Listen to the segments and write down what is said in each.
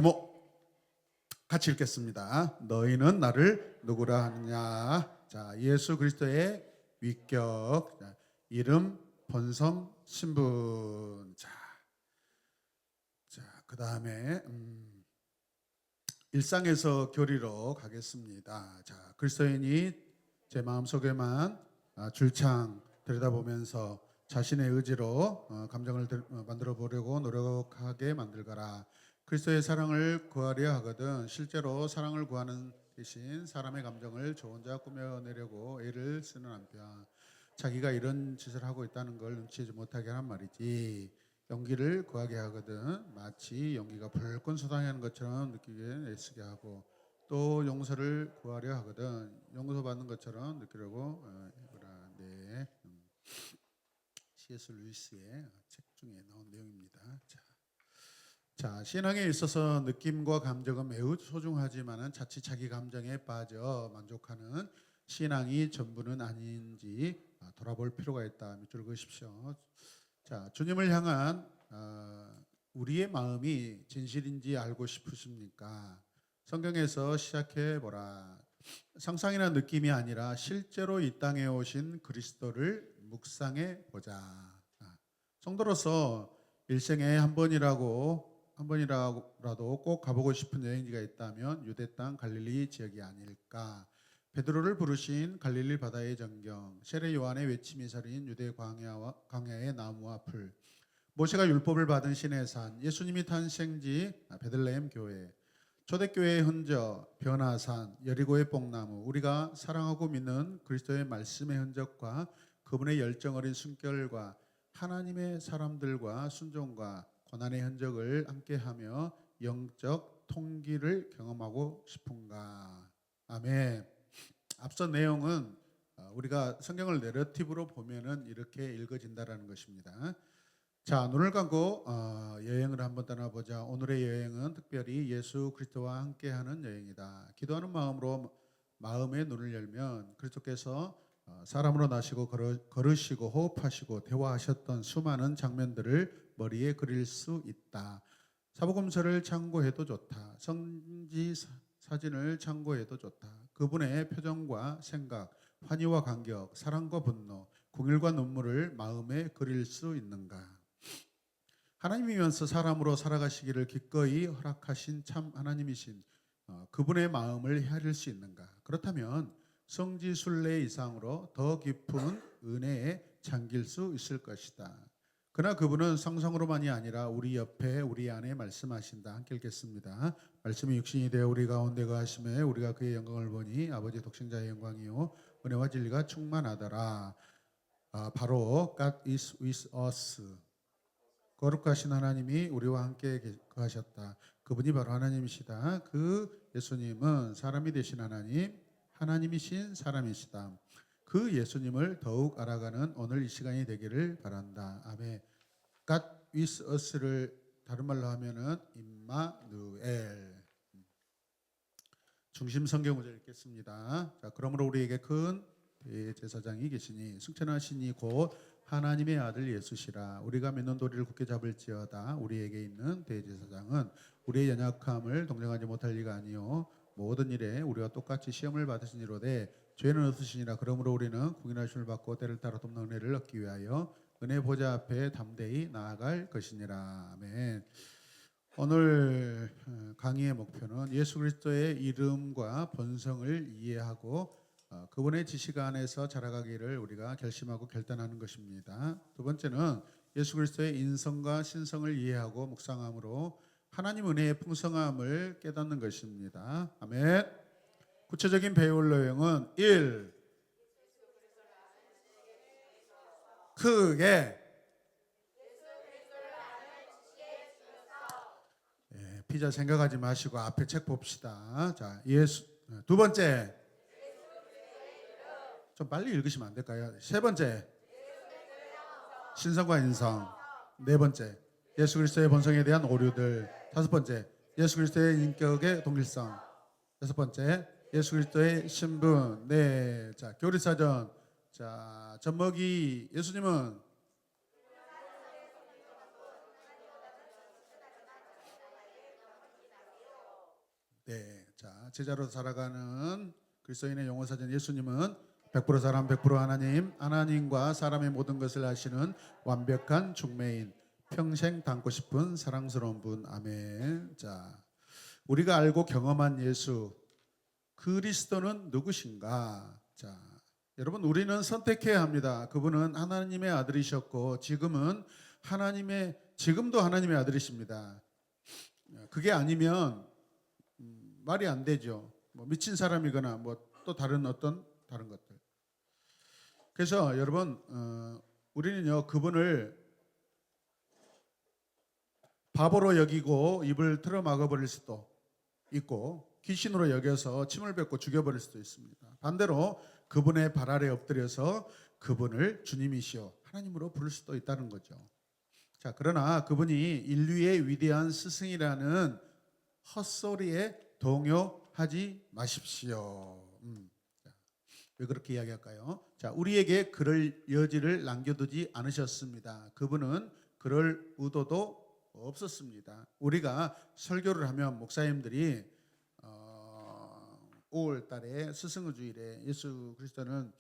뭐 같이 읽겠습니다. 너희는 나를 누구라 하느냐. 자, 예수 그리스도의 위격. 자, 이름, 본성, 신분. 그다음에 일상에서 교리로 가겠습니다. 자, 그리스도인이 제 마음속에만 줄창 들여다보면서 자신의 의지로 감정을 만들어 보려고 노력하게 만들거라. 그리스도의 사랑을 구하려 하거든 실제로 사랑을 구하는 대신 사람의 감정을 저 혼자 꾸며내려고 애를 쓰는 한편 자기가 이런 짓을 하고 있다는 걸 눈치채지 못하게 하란 말이지. 용기를 구하게 하거든 마치 용기가 불끈 솟아나는 것처럼 느끼게 애쓰게 하고, 또 용서를 구하려 하거든 용서받는 것처럼 느끼려고 해보라. 네. C.S. 루이스의 책 중에 나온 내용입니다. 자, 신앙에 있어서 느낌과 감정은 매우 소중하지만은 자칫 자기 감정에 빠져 만족하는 신앙이 전부는 아닌지 돌아볼 필요가 있다. 밑줄 그으십시오. 자, 주님을 향한 우리의 마음이 진실인지 알고 싶으십니까? 성경에서 시작해 보라. 상상이나 느낌이 아니라 실제로 이 땅에 오신 그리스도를 묵상해 보자. 성도로서 일생에 한 번이라도 꼭 가보고 싶은 여행지가 있다면 유대 땅 갈릴리 지역이 아닐까. 베드로를 부르신 갈릴리 바다의 전경, 세례 요한의 외침이 서린 유대 광야의 나무와 풀, 모세가 율법을 받은 시내산, 예수님이 탄생지 베들레헴 교회, 초대교회의 흔적, 변화산, 여리고의 뽕나무, 우리가 사랑하고 믿는 그리스도의 말씀의 흔적과 그분의 열정 어린 숨결과 하나님의 사람들과 순종과 고난의 흔적을 함께하며 영적 통기를 경험하고 싶은가. 아멘. 앞서 내용은 우리가 성경을 내러티브로 보면은 이렇게 읽어진다라는 것입니다. 자, 눈을 감고 여행을 한번 떠나보자. 오늘의 여행은 특별히 예수 그리스도와 함께하는 여행이다. 기도하는 마음으로 마음의 눈을 열면 그리스도께서 사람으로 나시고 걸으시고 호흡하시고 대화하셨던 수많은 장면들을 머리에 그릴 수 있다. 사복음서를 참고해도 좋다. 성지 사진을 참고해도 좋다. 그분의 표정과 생각, 환희와 감격, 사랑과 분노, 궁일과 눈물을 마음에 그릴 수 있는가? 하나님이면서 사람으로 살아가시기를 기꺼이 허락하신 참 하나님이신 그분의 마음을 헤아릴 수 있는가? 그렇다면 성지 순례 이상으로 더 깊은 은혜에 잠길 수 있을 것이다. 그러나 그분은 상상으로만이 아니라 우리 옆에 우리 안에 말씀하신다. 함께 읽겠습니다. 말씀이 육신이 되어 우리 가운데 거하심에 우리가 그의 영광을 보니 아버지 독생자의 영광이요 은혜와 진리가 충만하더라. 바로 God is with us. 거룩하신 하나님이 우리와 함께 거하셨다. 그분이 바로 하나님이시다. 그 예수님은 사람이 되신 하나님, 하나님이신 사람이시다. 그 예수님을 더욱 알아가는 오늘 이 시간이 되기를 바란다. 아멘. God with us를 다른 말로 하면은 임마누엘. 중심 성경 구절 읽겠습니다. 자, 그러므로 우리에게 큰 대제사장이 계시니 승천하시니 곧 하나님의 아들 예수시라. 우리가 믿는 도리를 굳게 잡을지어다. 우리에게 있는 대제사장은 우리의 연약함을 동정하지 못할 리가 아니요 모든 일에 우리와 똑같이 시험을 받으시니로되 죄는 없으시니라. 그러므로 우리는 국인하심을 받고 때를 따라 돕는 은혜를 얻기 위하여 은혜 보좌 앞에 담대히 나아갈 것이니라. 아멘. 오늘 강의의 목표는 예수 그리스도의 이름과 본성을 이해하고 그분의 지식 안에서 자라가기를 우리가 결심하고 결단하는 것입니다. 두 번째는 예수 그리스도의 인성과 신성을 이해하고 묵상함으로 하나님 은혜의 풍성함을 깨닫는 것입니다. 아멘. 구체적인 배울 내용은 1. 크게 피자 생각하지 마시고 앞에 책 봅시다. 자, 두 번째, 좀 빨리 읽으시면 안 될까요? 세 번째, 신성과 인성. 네 번째, 예수 그리스도의 본성에 대한 오류들. 다섯 번째, 예수 그리스도의 인격의 동일성. 여섯 번째, 예수 그리스도의 신분. 네, 자, 교리사전. 자, 젖먹이 예수님은 네, 자 제자로 살아가는 그리스도인의 영혼사전 예수님은 100% 사람 100% 하나님, 하나님과 사람의 모든 것을 아시는 완벽한 중매인, 평생 닮고 싶은 사랑스러운 분. 아멘. 자, 우리가 알고 경험한 예수 그리스도는 누구신가? 자, 여러분 우리는 선택해야 합니다. 그분은 하나님의 아들이셨고 지금도 하나님의 아들이십니다. 그게 아니면 말이 안 되죠. 뭐 미친 사람이거나 뭐 또 다른 것들. 그래서 여러분 우리는요 그분을 바보로 여기고 입을 틀어 막아버릴 수도 있고 귀신으로 여겨서 침을 뱉고 죽여버릴 수도 있습니다. 반대로 그분의 발 아래 엎드려서 그분을 주님이시여 하나님으로 부를 수도 있다는 거죠. 자, 그러나 그분이 인류의 위대한 스승이라는 헛소리에 동요하지 마십시오. 자, 왜 그렇게 이야기할까요? 자, 우리에게 그럴 여지를 남겨두지 않으셨습니다. 그분은 그럴 의도도 없었습니다. 우리가 설교를 하면 목사님들이 5월 달에 스승의 주일에 예수 그리스도는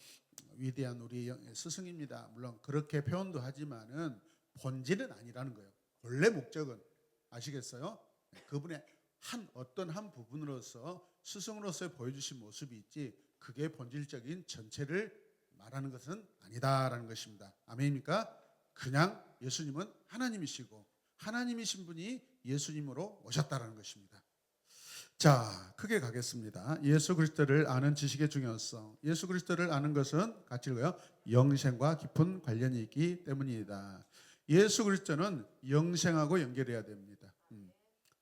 위대한 우리 스승입니다. 물론 그렇게 표현도 하지만은 본질은 아니라는 거예요. 원래 목적은 아시겠어요? 그분의 어떤 한 부분으로서 스승으로서 보여주신 모습이 있지 그게 본질적인 전체를 말하는 것은 아니다라는 것입니다. 아멘입니까? 그냥 예수님은 하나님이시고 하나님이신 분이 예수님으로 오셨다라는 것입니다. 자, 크게 가겠습니다. 예수 그리스도를 아는 지식의 중요성. 예수 그리스도를 아는 것은 같이 읽어요. 영생과 깊은 관련이 있기 때문이다. 예수 그리스도는 영생하고 연결해야 됩니다.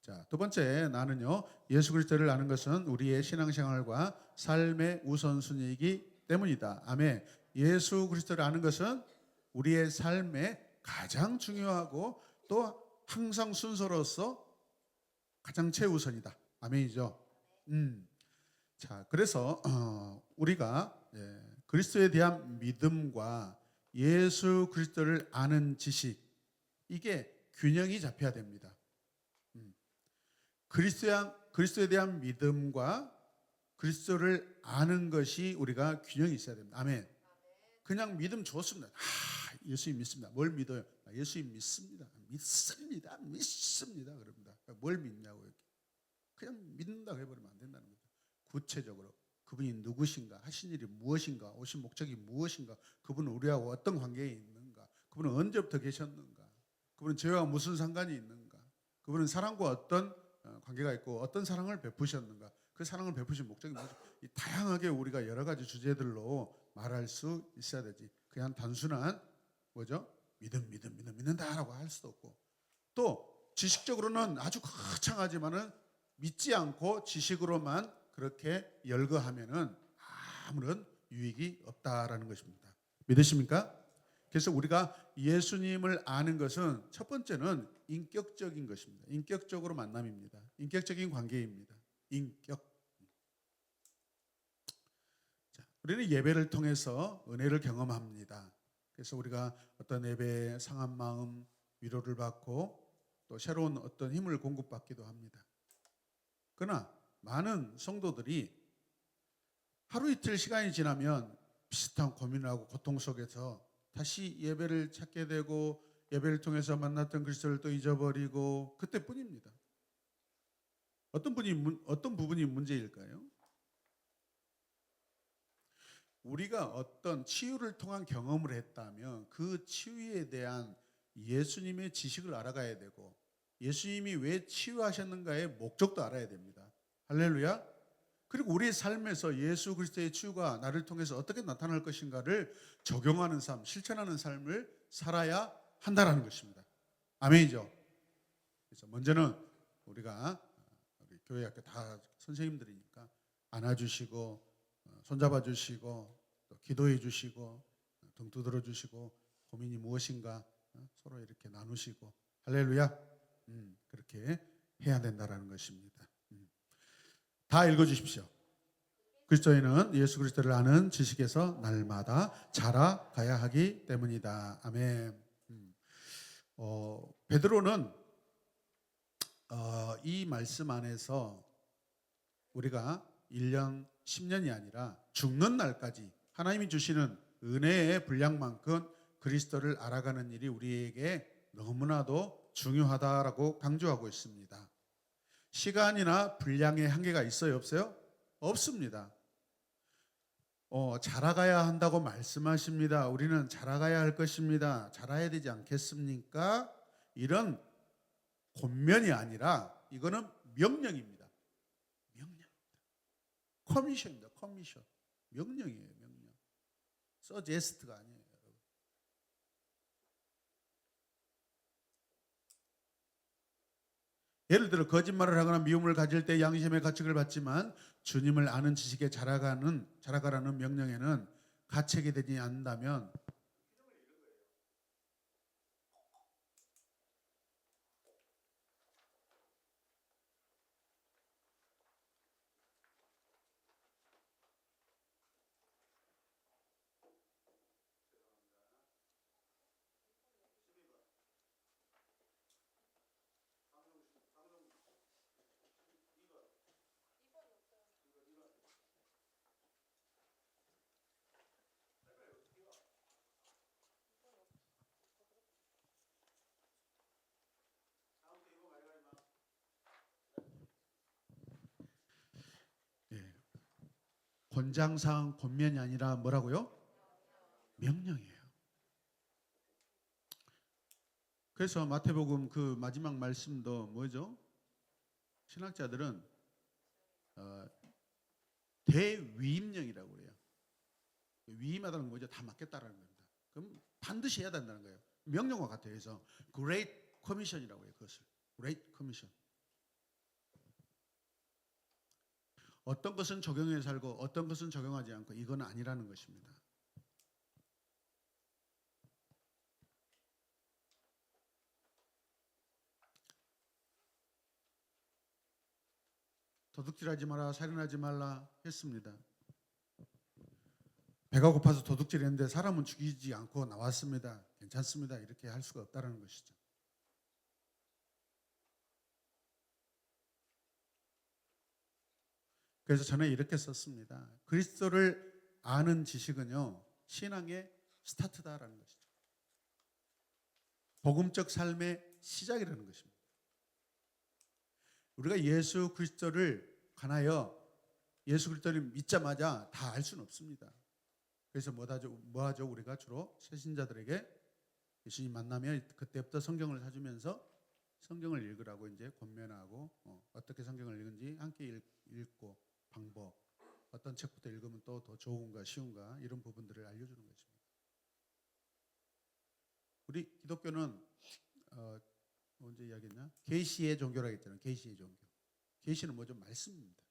자, 두 번째 나는요. 예수 그리스도를 아는 것은 우리의 신앙생활과 삶의 우선순위이기 때문이다. 아멘. 예수 그리스도를 아는 것은 우리의 삶에 가장 중요하고 또 항상 순서로서 가장 최우선이다. 아멘이죠. 자, 그래서 우리가 그리스도에 대한 믿음과 예수 그리스도를 아는 지식 이게 균형이 잡혀야 됩니다. 그리스도에 대한 믿음과 그리스도를 아는 것이 우리가 균형이 있어야 됩니다. 아멘. 그냥 믿음 좋습니다. 예수님 믿습니다. 뭘 믿어요? 예수님 믿습니다. 믿습니다. 그럽니다. 뭘 믿냐고 이렇게. 그냥 믿는다고 해버리면 안 된다는 거죠. 구체적으로 그분이 누구신가, 하신 일이 무엇인가, 오신 목적이 무엇인가, 그분은 우리하고 어떤 관계에 있는가, 그분은 언제부터 계셨는가, 그분은 저희와 무슨 상관이 있는가, 그분은 사랑과 어떤 관계가 있고 어떤 사랑을 베푸셨는가, 그 사랑을 베푸신 목적이 뭐죠? 다양하게 우리가 여러 가지 주제들로 말할 수 있어야 되지. 그냥 단순한 뭐죠? 믿는다라고 할 수도 없고, 또 지식적으로는 아주 거창하지만은 믿지 않고 지식으로만 그렇게 열거하면은 아무런 유익이 없다라는 것입니다. 믿으십니까? 그래서 우리가 예수님을 아는 것은 첫 번째는 인격적인 것입니다. 인격적으로 만남입니다. 인격적인 관계입니다. 인격. 자, 우리는 예배를 통해서 은혜를 경험합니다. 그래서 우리가 어떤 예배에 상한 마음, 위로를 받고 또 새로운 어떤 힘을 공급받기도 합니다. 그러나 많은 성도들이 하루 이틀 시간이 지나면 비슷한 고민을 하고 고통 속에서 다시 예배를 찾게 되고 예배를 통해서 만났던 그리스도를 또 잊어버리고 그때뿐입니다. 어떤 부분이 문제일까요? 우리가 어떤 치유를 통한 경험을 했다면 그 치유에 대한 예수님의 지식을 알아가야 되고 예수님이 왜 치유하셨는가의 목적도 알아야 됩니다. 할렐루야. 그리고 우리의 삶에서 예수 그리스도의 치유가 나를 통해서 어떻게 나타날 것인가를 적용하는 삶, 실천하는 삶을 살아야 한다라는 것입니다. 아멘이죠. 그래서 먼저는 우리가 우리 교회 학교 다 선생님들이니까 안아주시고 손잡아 주시고 또 기도해 주시고 등 두드려 주시고 고민이 무엇인가 서로 이렇게 나누시고 할렐루야. 그렇게 해야 된다라는 것입니다. 다 읽어주십시오. 그리스도인은 예수 그리스도를 아는 지식에서 날마다 자라가야 하기 때문이다. 아멘. 베드로는 이 말씀 안에서 우리가 1년, 10년이 아니라 죽는 날까지 하나님이 주시는 은혜의 분량만큼 그리스도를 알아가는 일이 우리에게 너무나도 중요하다라고 강조하고 있습니다. 시간이나 분량의 한계가 있어요, 없어요? 없습니다. 자라가야 한다고 말씀하십니다. 우리는 자라가야 할 것입니다. 자라야 되지 않겠습니까? 이런 권면이 아니라 이거는 명령입니다. 명령. 커미션입니다. 커미션. 명령이에요, 명령. 서제스트가 아니에요, 여러분. 예를 들어 거짓말을 하거나 미움을 가질 때 양심의 가책을 받지만 주님을 아는 지식에 자라가라는 명령에는 가책이 되지 않는다면 예, 권장사항 권면이 아니라 뭐라고요? 명령이에요. 그래서 마태복음 그 마지막 말씀도 뭐죠? 신학자들은 대위임령이라고 그래요. 위임하다는 건 뭐죠? 다 맡겠다라는 겁니다. 그럼 반드시 해야 된다는 거예요. 명령과 같아요. 그래서 Great Commission이라고 해요. 그것을 Great Commission. 어떤 것은 적용해 살고 어떤 것은 적용하지 않고 이건 아니라는 것입니다. 도둑질하지 마라, 살인하지 말라 했습니다. 배가 고파서 도둑질했는데 사람은 죽이지 않고 나왔습니다. 괜찮습니다. 이렇게 할 수가 없다는 것이죠. 그래서 저는 이렇게 썼습니다. 그리스도를 아는 지식은요, 신앙의 스타트다라는 것이죠. 복음적 삶의 시작이라는 것입니다. 우리가 예수 그리스도를 관하여 예수 그리스도를 믿자마자 다 알 수는 없습니다. 그래서 뭐하죠? 우리가 주로 새신자들에게 예수님 만나면 그때부터 성경을 사주면서 성경을 읽으라고 이제 권면하고 어떻게 성경을 읽은지 함께 읽고 방법, 어떤 책부터 읽으면 또 더 좋은가 쉬운가 이런 부분들을 알려주는 것입니다. 우리 기독교는 언제 이야기했나? 계시의 종교라고 했잖아요. 계시의 종교. 계시는 뭐죠? 말씀입니다.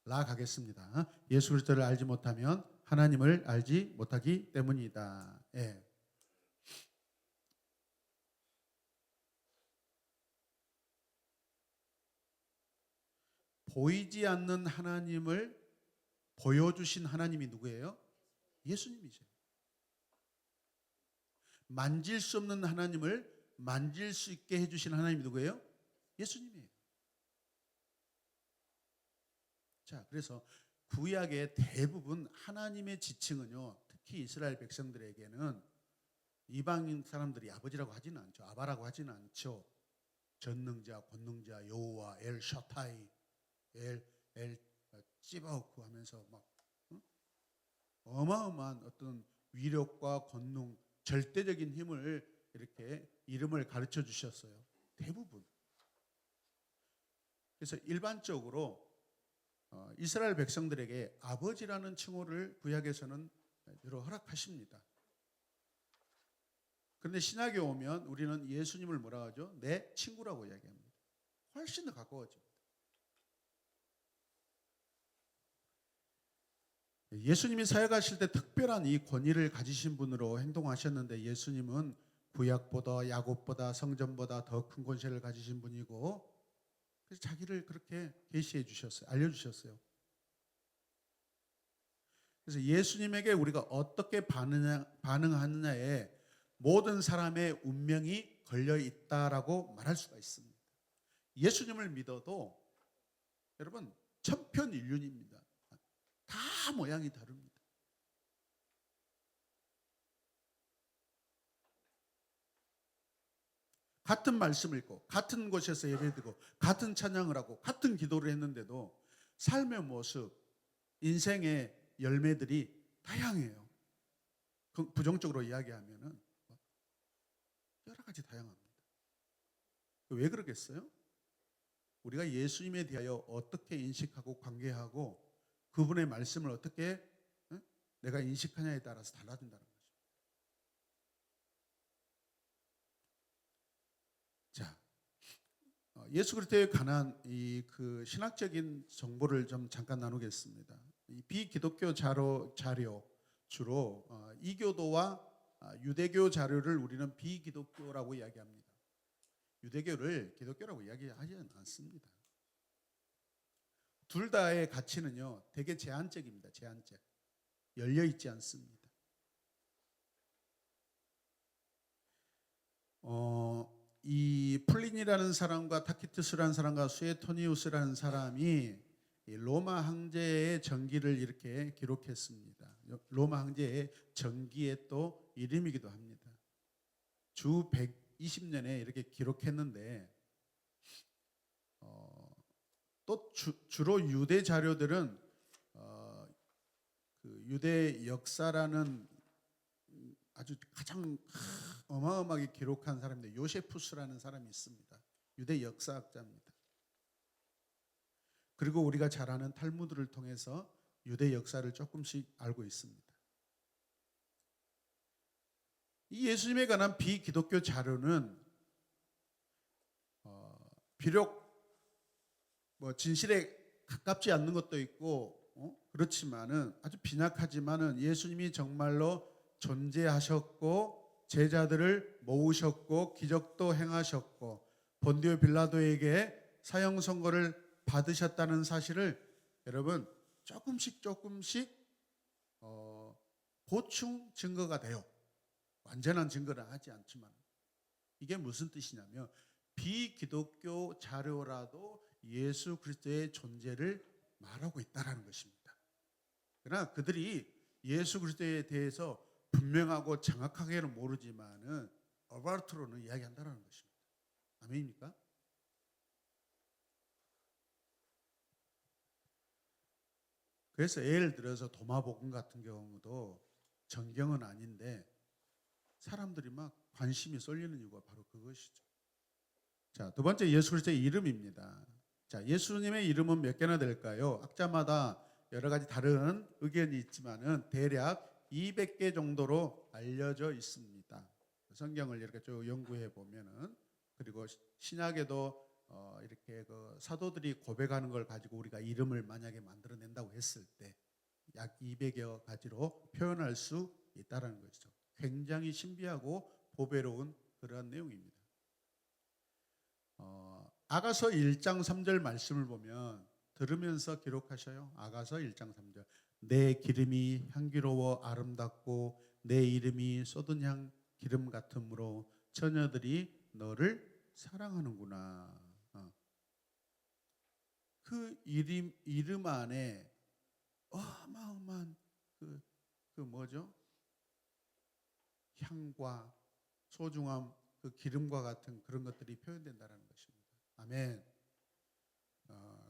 나아가겠습니다. 예수 그리스도를 알지 못하면 하나님을 알지 못하기 때문이다. 예. 보이지 않는 하나님을 보여주신 하나님이 누구예요? 예수님이죠. 만질 수 없는 하나님을 만질 수 있게 해주신 하나님이 누구예요? 예수님이에요. 자, 그래서 구약의 대부분 하나님의 지칭은요, 특히 이스라엘 백성들에게는 이방인 사람들이 아버지라고 하지는 않죠. 아바라고 하지는 않죠. 전능자, 권능자, 여호와, 엘 샤타이, 엘 찌바우크 하면서 막 어마어마한 어떤 위력과 권능, 절대적인 힘을 이렇게 이름을 가르쳐 주셨어요. 대부분. 그래서 일반적으로 이스라엘 백성들에게 아버지라는 칭호를 구약에서는 주로 허락하십니다. 그런데 신약에 오면 우리는 예수님을 뭐라 하죠? 내 친구라고 이야기합니다. 훨씬 더 가까워집니다. 예수님이 사역하실 때 특별한 이 권위를 가지신 분으로 행동하셨는데 예수님은 구약보다 야곱보다 성전보다 더 큰 권세를 가지신 분이고 그래서 자기를 그렇게 계시해 주셨어요. 알려주셨어요. 그래서 예수님에게 우리가 어떻게 반응하느냐에 모든 사람의 운명이 걸려 있다라고 말할 수가 있습니다. 예수님을 믿어도 여러분 천편일률입니다. 다 모양이 다릅니다. 같은 말씀을 읽고 같은 곳에서 예배드리고 같은 찬양을 하고 같은 기도를 했는데도 삶의 모습, 인생의 열매들이 다양해요. 부정적으로 이야기하면은 여러 가지 다양합니다. 왜 그러겠어요? 우리가 예수님에 대하여 어떻게 인식하고 관계하고 그분의 말씀을 어떻게 내가 인식하냐에 따라서 달라진다는 거죠. 자, 예수 그리스도에 관한 이 그 신학적인 정보를 좀 잠깐 나누겠습니다. 이 비기독교 자료 주로 이교도와 유대교 자료를 우리는 비기독교라고 이야기합니다. 유대교를 기독교라고 이야기하지 않습니다. 둘 다의 가치는요, 되게 제한적입니다. 제한적. 열려 있지 않습니다. 이 플린이라는 사람과 타키투스라는 사람과 수에토니우스라는 사람이 로마 황제의 전기를 이렇게 기록했습니다. 로마 황제의 전기의 또 이름이기도 합니다. 주 120년에 이렇게 기록했는데 또 주로 유대 자료들은 그 유대 역사라는 아주 가장 어마어마하게 기록한 사람인데 요세푸스라는 사람이 있습니다. 유대 역사학자입니다. 그리고 우리가 잘 아는 탈무드를 통해서 유대 역사를 조금씩 알고 있습니다. 이 예수님에 관한 비기독교 자료는 비록 뭐 진실에 가깝지 않는 것도 있고 그렇지만은 아주 빈약하지만은 예수님이 정말로 존재하셨고 제자들을 모으셨고 기적도 행하셨고 본디오 빌라도에게 사형 선고를 받으셨다는 사실을 여러분 조금씩 보충 증거가 돼요. 완전한 증거는 하지 않지만 이게 무슨 뜻이냐면 비기독교 자료라도 예수 그리스도의 존재를 말하고 있다라는 것입니다. 그러나 그들이 예수 그리스도에 대해서 분명하고 정확하게는 모르지만은 어바웃으로는 이야기한다라는 것입니다. 아멘입니까? 그래서 예를 들어서 도마복음 같은 경우도 정경은 아닌데 사람들이 막 관심이 쏠리는 이유가 바로 그것이죠. 자, 두 번째 예수 그리스도의 이름입니다. 자, 예수님의 이름은 몇 개나 될까요? 학자마다 여러 가지 다른 의견이 있지만은 대략 200개 정도로 알려져 있습니다. 성경을 이렇게 쭉 연구해 보면은 그리고 신약에도 이렇게 그 사도들이 고백하는 걸 가지고 우리가 이름을 만약에 만들어낸다고 했을 때 약 200여 가지로 표현할 수 있다라는 것이죠. 굉장히 신비하고 보배로운 그러한 내용입니다. 아가서 1장 3절 말씀을 보면 들으면서 기록하셔요. 아가서 1장 3절. 내 기름이 향기로워 아름답고 내 이름이 쏟은 향 기름 같으므로 처녀들이 너를 사랑하는구나. 그 이름 안에 어마어마한 그 뭐죠? 향과 소중함, 그 기름과 같은 그런 것들이 표현된다는 것입니다. 아멘.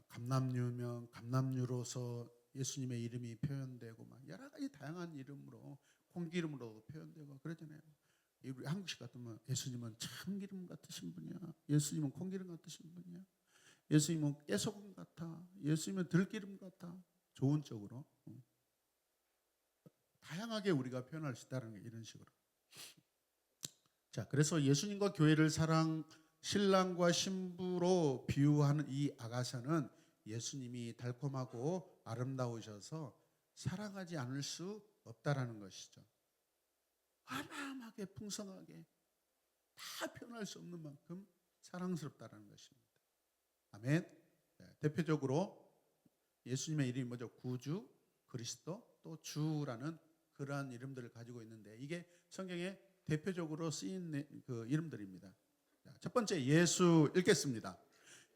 감람유면 감람유로서 예수님의 이름이 표현되고 막 여러 가지 다양한 이름으로 콩기름으로도 표현되고 그러잖아요. 우리 한국식 같으면 예수님은 참기름 같으신 분이야. 예수님은 콩기름 같으신 분이야. 예수님은 깨소금 같아. 예수님은 들기름 같아. 좋은 쪽으로 다양하게 우리가 표현할 수 있다는 게 이런 식으로. 자, 그래서 예수님과 교회를 신랑과 신부로 비유하는 이 아가서는 예수님이 달콤하고 아름다우셔서 사랑하지 않을 수 없다라는 것이죠. 어마어마하게 풍성하게 다 표현할 수 없는 만큼 사랑스럽다라는 것입니다. 아멘. 대표적으로 예수님의 이름이 뭐죠? 구주, 그리스도, 또 주라는 그러한 이름들을 가지고 있는데 이게 성경에 대표적으로 쓰인 그 이름들입니다. 첫 번째 예수 읽겠습니다.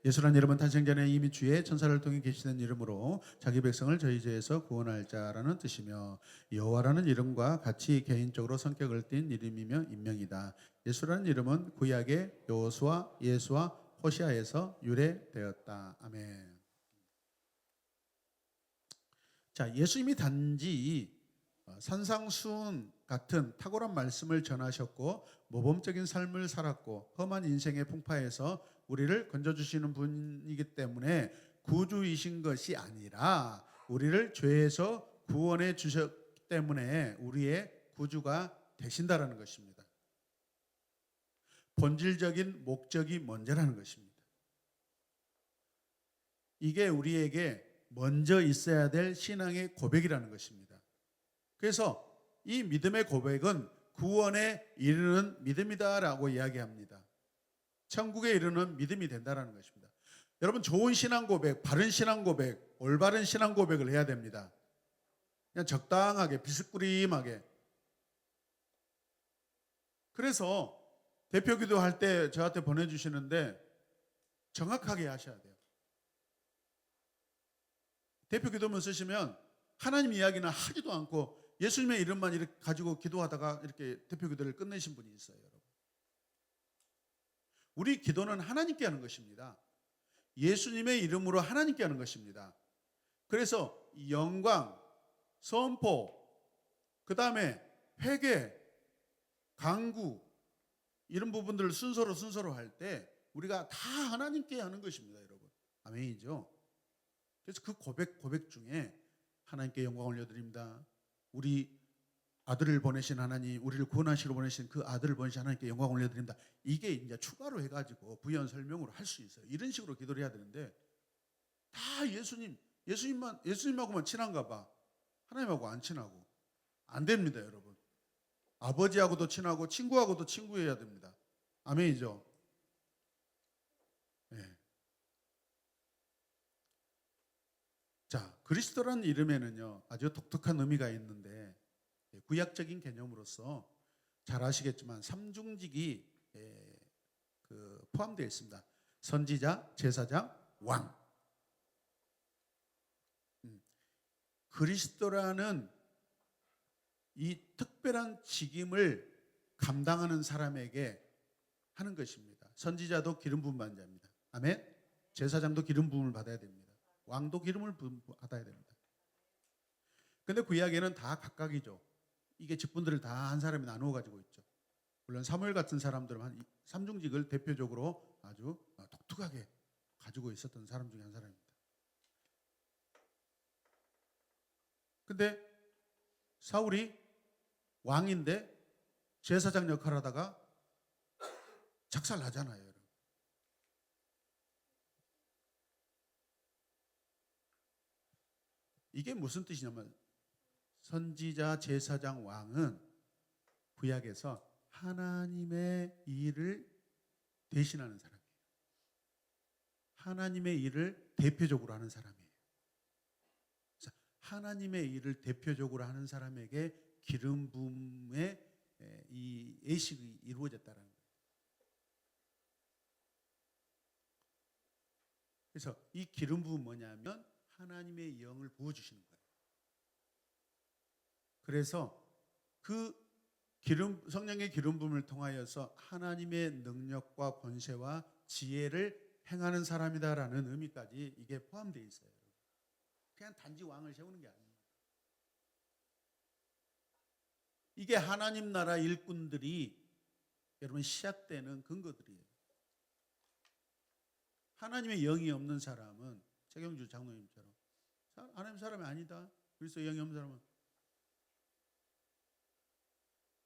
예수란 이름은 탄생 전에 이미 주의 천사를 통해 계시된 이름으로 자기 백성을 저희 죄에서 구원할 자라는 뜻이며 여호와라는 이름과 같이 개인적으로 성격을 띤 이름이며 인명이다. 예수라는 이름은 구약의 여호수아, 예수와 호시아에서 유래되었다. 아멘. 자, 예수님이 단지 산상수훈 같은 탁월한 말씀을 전하셨고 모범적인 삶을 살았고 험한 인생의 풍파에서 우리를 건져주시는 분이기 때문에 구주이신 것이 아니라 우리를 죄에서 구원해 주셨기 때문에 우리의 구주가 되신다라는 것입니다. 본질적인 목적이 먼저라는 것입니다. 이게 우리에게 먼저 있어야 될 신앙의 고백이라는 것입니다. 그래서 이 믿음의 고백은 구원에 이르는 믿음이다라고 이야기합니다. 천국에 이르는 믿음이 된다라는 것입니다. 여러분, 좋은 신앙 고백, 바른 신앙 고백, 올바른 신앙 고백을 해야 됩니다. 그냥 적당하게 비스꾸림하게. 그래서 대표 기도할 때 저한테 보내주시는데 정확하게 하셔야 돼요. 대표 기도문 쓰시면 하나님 이야기는 하지도 않고 예수님의 이름만 이렇게 가지고 기도하다가 이렇게 대표 기도를 끝내신 분이 있어요, 여러분. 우리 기도는 하나님께 하는 것입니다. 예수님의 이름으로 하나님께 하는 것입니다. 그래서 영광, 선포, 그 다음에 회개, 강구 이런 부분들을 순서로 할 때 우리가 다 하나님께 하는 것입니다, 여러분. 아멘이죠. 그래서 그 고백 중에 하나님께 영광 올려드립니다. 우리 아들을 보내신 하나님, 우리를 구원하시러 보내신 그 아들을 보내신 하나님께 영광 올려드립니다. 이게 이제 추가로 해가지고 부연 설명으로 할 수 있어요. 이런 식으로 기도를 해야 되는데 다 예수님하고만 친한가 봐. 하나님하고 안 친하고 안 됩니다, 여러분. 아버지하고도 친하고 친구하고도 친구해야 됩니다. 아멘이죠. 네. 자, 그리스도라는 이름에는요 아주 독특한 의미가 있는데 구약적인 개념으로서 잘 아시겠지만 삼중직이 포함되어 있습니다. 선지자, 제사장, 왕. 그리스도라는 이 특별한 직임을 감당하는 사람에게 하는 것입니다. 선지자도 기름 부음 받는 자입니다. 아멘. 제사장도 기름 부음을 받아야 됩니다. 왕도 기름을 받아야 됩니다. 근데 구약에는 다 각각이죠. 이게 직분들을 다 한 사람이 나누어 가지고 있죠. 물론 사무엘 같은 사람들은 한 삼중직을 대표적으로 아주 독특하게 가지고 있었던 사람 중에 한 사람입니다. 근데 사울이 왕인데 제사장 역할을 하다가 작살나잖아요, 여러분. 이게 무슨 뜻이냐면 선지자, 제사장, 왕은 구약에서 하나님의 일을 대신하는 사람이에요. 하나님의 일을 대표적으로 하는 사람이에요. 하나님의 일을 대표적으로 하는 사람에게 기름 부음의 이 예식이 이루어졌다는 거예요. 그래서 이 기름 부음은 뭐냐면 하나님의 영을 부어 주시는 거예요. 그래서 그 성령의 기름 부음을 통하여서 하나님의 능력과 권세와 지혜를 행하는 사람이다라는 의미까지 이게 포함되어 있어요. 그냥 단지 왕을 세우는 게 아닙니다. 이게 하나님 나라 일꾼들이 여러분 시작되는 근거들이에요. 하나님의 영이 없는 사람은 최경주 장로님처럼 하나님 사람이 아니다. 그래서 영이 없는 사람은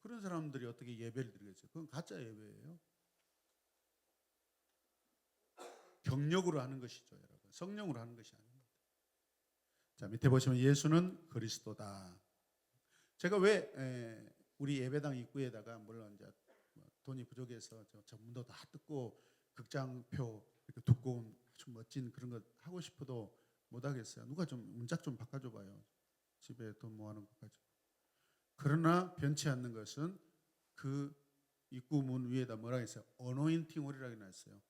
그런 사람들이 어떻게 예배를 드리겠어요? 그건 가짜 예배예요. 경력으로 하는 것이죠, 여러분. 성령으로 하는 것이 아닙니다. 자, 밑에 보시면 예수는 그리스도다. 제가 왜 우리 예배당 입구에다가 물론 이제 돈이 부족해서 전문도 다 뜯고 극장표 이렇게 두꺼운 아주 멋진 그런 거 하고 싶어도 못 하겠어요. 누가 좀 문짝 좀 바꿔줘 봐요. 집에 돈 모아놓은 것 가지고. 그러나 변치 않는 것은 그 입구 문 위에다 뭐라 했어요? 어노인팅 오일이라고 했어요.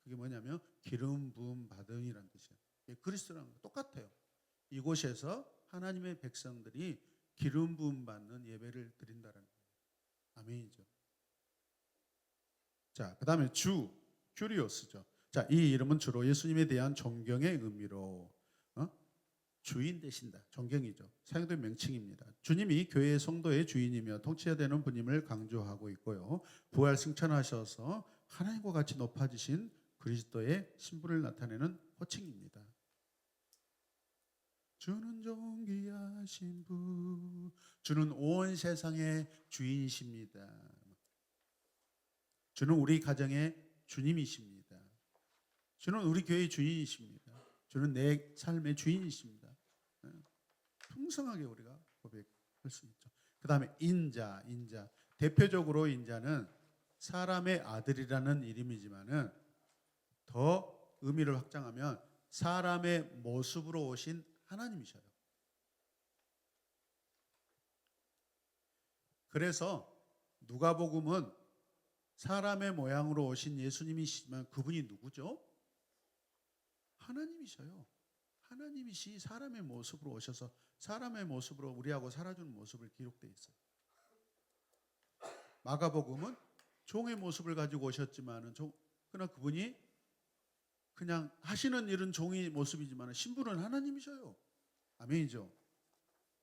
그게 뭐냐면 기름 부음 받음이란 뜻이에요. 그리스도랑 똑같아요. 이곳에서 하나님의 백성들이 기름 부음 받는 예배를 드린다는 거예요. 아멘이죠. 자, 그다음에 큐리오스죠. 자, 이 이름은 주로 예수님에 대한 존경의 의미로 주인 되신다. 존경이죠. 사용된 명칭입니다. 주님이 교회의 성도의 주인이며 통치해야 되는 분임을 강조하고 있고요. 부활 승천하셔서 하나님과 같이 높아지신 그리스도의 신분을 나타내는 호칭입니다. 주는 존귀하신 분, 주는 온 세상의 주인이십니다. 주는 우리 가정의 주님이십니다. 주는 우리 교회의 주인이십니다. 주는 내 삶의 주인이십니다. 풍성하게 우리가 고백할 수 있죠. 그 다음에 인자. 대표적으로 인자는 사람의 아들이라는 이름이지만은 더 의미를 확장하면 사람의 모습으로 오신 하나님이셔요. 그래서 누가복음은 사람의 모양으로 오신 예수님이시지만 그분이 누구죠? 하나님이셔요. 하나님이시 사람의 모습으로 오셔서 사람의 모습으로 우리하고 살아주는 모습을 기록되어 있어요. 마가복음은 종의 모습을 가지고 오셨지만은 그러나 그분이 그냥 하시는 일은 종의 모습이지만 신분은 하나님이셔요. 아멘이죠.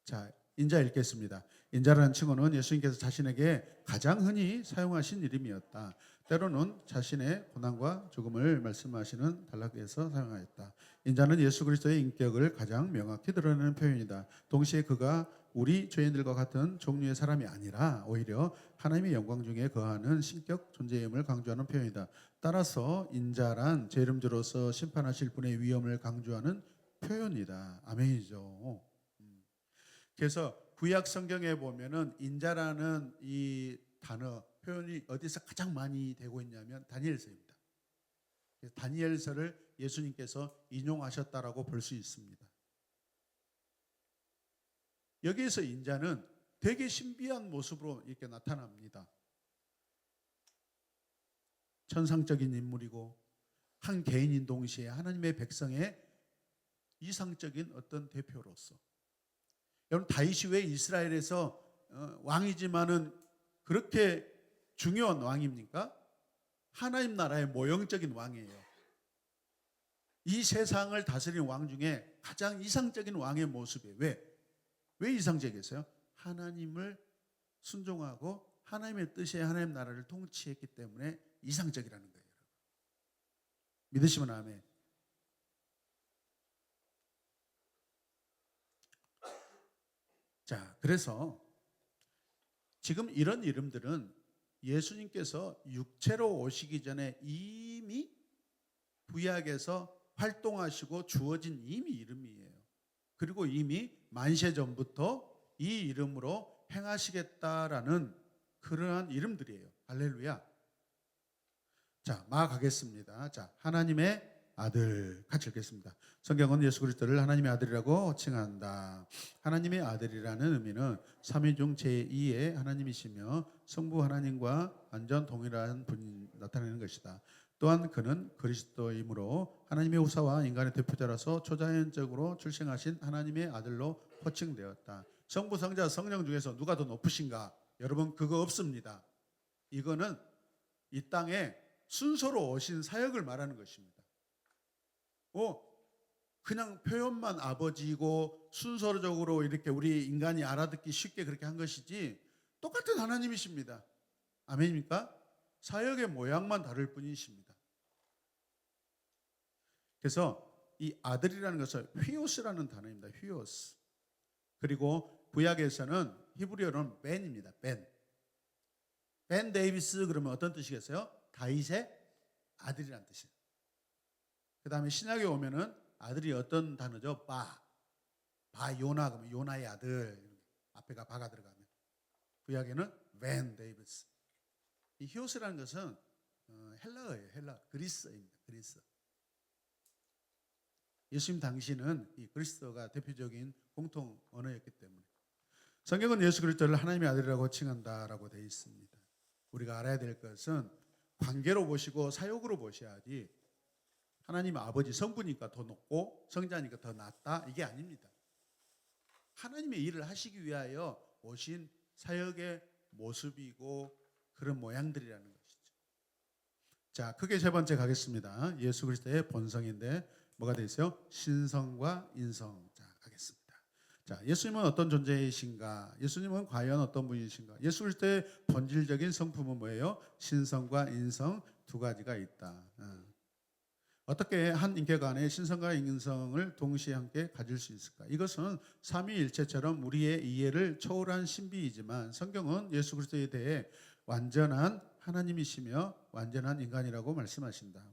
자, 인자 읽겠습니다. 인자라는 칭호는 예수님께서 자신에게 가장 흔히 사용하신 이름이었다. 때로는 자신의 고난과 죽음을 말씀하시는 단락에서 사용하였다. 인자는 예수 그리스도의 인격을 가장 명확히 드러내는 표현이다. 동시에 그가 우리 죄인들과 같은 종류의 사람이 아니라 오히려 하나님의 영광 중에 거하는 신격 존재임을 강조하는 표현이다. 따라서 인자란 제 이름으로서 심판하실 분의 위엄을 강조하는 표현이다. 아멘이죠. 그래서 구약 성경에 보면은 인자라는 이 단어 표현이 어디서 가장 많이 되고 있냐면 다니엘서입니다. 다니엘서를 예수님께서 인용하셨다라고 볼 수 있습니다. 여기에서 인자는 되게 신비한 모습으로 이렇게 나타납니다. 천상적인 인물이고 한 개인인 동시에 하나님의 백성의 이상적인 어떤 대표로서, 여러분 다윗이 왜 이스라엘에서 왕이지만은 그렇게 중요한 왕입니까? 하나님 나라의 모형적인 왕이에요. 이 세상을 다스리는 왕 중에 가장 이상적인 왕의 모습이에요. 왜 이상적이었어요? 하나님을 순종하고 하나님의 뜻에 하나님 나라를 통치했기 때문에 이상적이라는 거예요. 믿으시면 아멘. 자, 그래서 지금 이런 이름들은 예수님께서 육체로 오시기 전에 이미 구약에서 활동하시고 주어진 이미 이름이에요. 그리고 이미 만세 전부터 이 이름으로 행하시겠다라는 그러한 이름들이에요. 할렐루야. 자, 가겠습니다. 자, 하나님의 아들 같이 읽겠습니다. 성경은 예수 그리스도를 하나님의 아들이라고 칭한다. 하나님의 아들이라는 의미는 삼위 중 제2의 하나님이시며 성부 하나님과 완전 동일한 분이 나타내는 것이다. 또한 그는 그리스도이므로 하나님의 후사와 인간의 대표자라서 초자연적으로 출생하신 하나님의 아들로 호칭되었다. 성부, 성자, 성령 중에서 누가 더 높으신가? 여러분 그거 없습니다. 이거는 이 땅에 순서로 오신 사역을 말하는 것입니다. 그냥 표현만 아버지고 순서적으로 이렇게 우리 인간이 알아듣기 쉽게 그렇게 한 것이지 똑같은 하나님이십니다. 아멘입니까? 사역의 모양만 다를 뿐이십니다. 그래서 이 아들이라는 것은 휘오스라는 단어입니다. 휘오스. 그리고 구약에서는 히브리어로는 벤입니다. 벤 데이비스 그러면 어떤 뜻이겠어요? 다윗의 아들이라는 뜻이에요. 그 다음에 신약에 오면은 아들이 어떤 단어죠? 바요나 그러면 요나의 아들, 앞에가 바가 들어가면. 구약에는 벤 데이비스. 이 히오스라는 것은 헬라어예요. 그리스어입니다. 그리스. 예수님 당시는 이 그리스어가 대표적인 공통 언어였기 때문에 성경은 예수 그리스도를 하나님의 아들이라고 칭한다라고 되어 있습니다. 우리가 알아야 될 것은 관계로 보시고 사역으로 보셔야지 하나님 아버지 성부니까 더 높고 성자니까 더 낫다, 이게 아닙니다. 하나님의 일을 하시기 위하여 오신 사역의 모습이고 그런 모양들이라는 것이죠. 자, 크게 세 번째 가겠습니다. 예수 그리스도의 본성인데 뭐가 되어 있어요? 신성과 인성. 자, 가겠습니다. 자, 예수님은 어떤 존재이신가? 예수님은 과연 어떤 분이신가? 예수 그리스도의 본질적인 성품은 뭐예요? 신성과 인성 두 가지가 있다. 어떻게 한 인격 안에 신성과 인성을 동시에 함께 가질 수 있을까? 이것은 삼위일체처럼 우리의 이해를 초월한 신비이지만 성경은 예수 그리스도에 대해 완전한 하나님이시며 완전한 인간이라고 말씀하신다.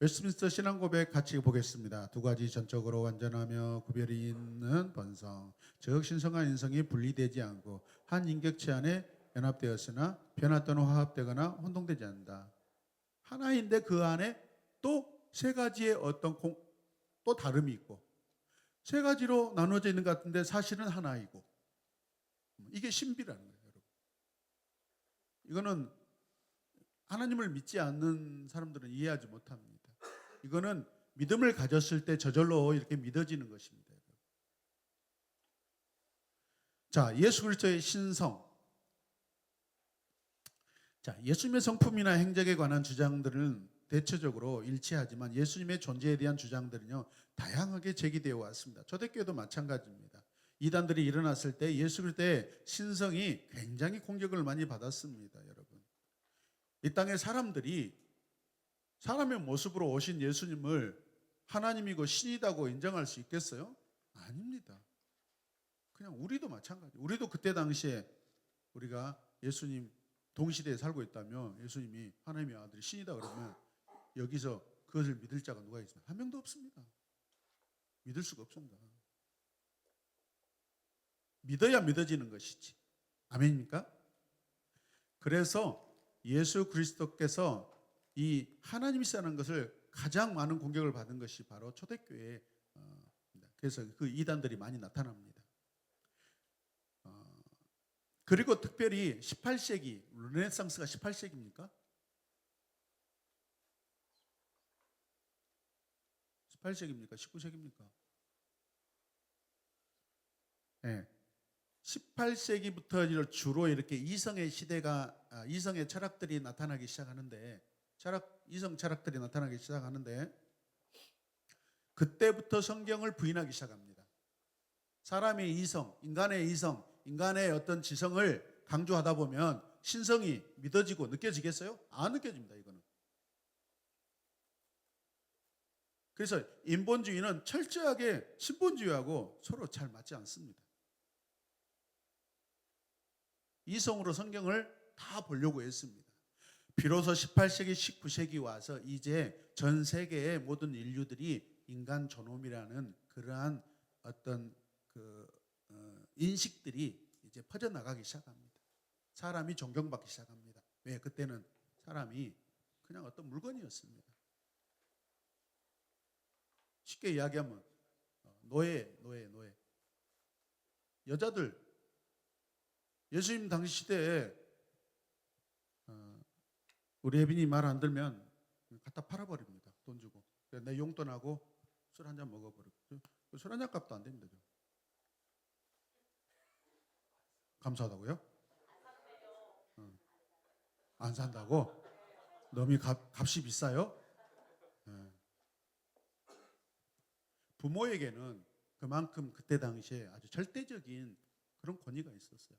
웨스트민스터 신앙고백 같이 보겠습니다. 두 가지 전적으로 완전하며 구별이 있는 본성, 즉 신성과 인성이 분리되지 않고 한 인격체 안에 연합되었으나 변화 또는 화합되거나 혼동되지 않는다. 하나인데 그 안에 또 세 가지의 어떤 또 다름이 있고 세 가지로 나눠져 있는 것 같은데 사실은 하나이고, 이게 신비라는 거예요, 여러분. 이거는 하나님을 믿지 않는 사람들은 이해하지 못합니다. 이거는 믿음을 가졌을 때 저절로 이렇게 믿어지는 것입니다, 여러분. 자, 예수 그리스도의 신성. 자, 예수님의 성품이나 행적에 관한 주장들은 대체적으로 일치하지만 예수님의 존재에 대한 주장들은요, 다양하게 제기되어 왔습니다. 초대교회도 마찬가지입니다. 이단들이 일어났을 때 예수 그리스도의 신성이 굉장히 공격을 많이 받았습니다, 여러분. 이 땅의 사람들이 사람의 모습으로 오신 예수님을 하나님이고 신이라고 인정할 수 있겠어요? 아닙니다. 그냥 우리도 마찬가지. 우리도 그때 당시에 우리가 예수님 동시대에 살고 있다면 예수님이 하나님의 아들이 신이다 그러면 여기서 그것을 믿을 자가 누가 있습니까? 한 명도 없습니다. 믿을 수가 없습니다. 믿어야 믿어지는 것이지. 아멘입니까? 그래서 예수 그리스도께서 이 하나님이시라는 것을 가장 많은 공격을 받은 것이 바로 초대교회에, 그래서 그 이단들이 많이 나타납니다. 그리고 특별히 18세기, 르네상스가 18세기입니까? 18세기입니까? 19세기입니까? 네. 18세기부터 주로 이렇게 이성의 시대가, 이성의 철학들이 나타나기 시작하는데, 이성 철학들이 나타나기 시작하는데, 그때부터 성경을 부인하기 시작합니다. 사람의 이성, 인간의 어떤 지성을 강조하다 보면 신성이 믿어지고 느껴지겠어요? 안 느껴집니다, 이거는. 그래서 인본주의는 철저하게 신본주의하고 서로 잘 맞지 않습니다. 이성으로 성경을 다 보려고 했습니다. 비로소 18세기, 19세기 와서 이제 전 세계의 모든 인류들이 인간 존엄이라는 그러한 어떤 인식들이 이제 퍼져나가기 시작합니다. 사람이 존경받기 시작합니다. 왜? 그때는 사람이 그냥 어떤 물건이었습니다. 쉽게 이야기하면 노예. 여자들, 예수님 당시 시대에 우리 혜빈이 말 안 들면 갖다 팔아버립니다. 돈 주고. 내 용돈하고 술 한잔 먹어버리고. 술 한잔 값도 안 됩니다. 감사하다고요? 안 산다고? 너무 값이 비싸요? 부모에게는 그만큼 그때 당시에 아주 절대적인 그런 권위가 있었어요.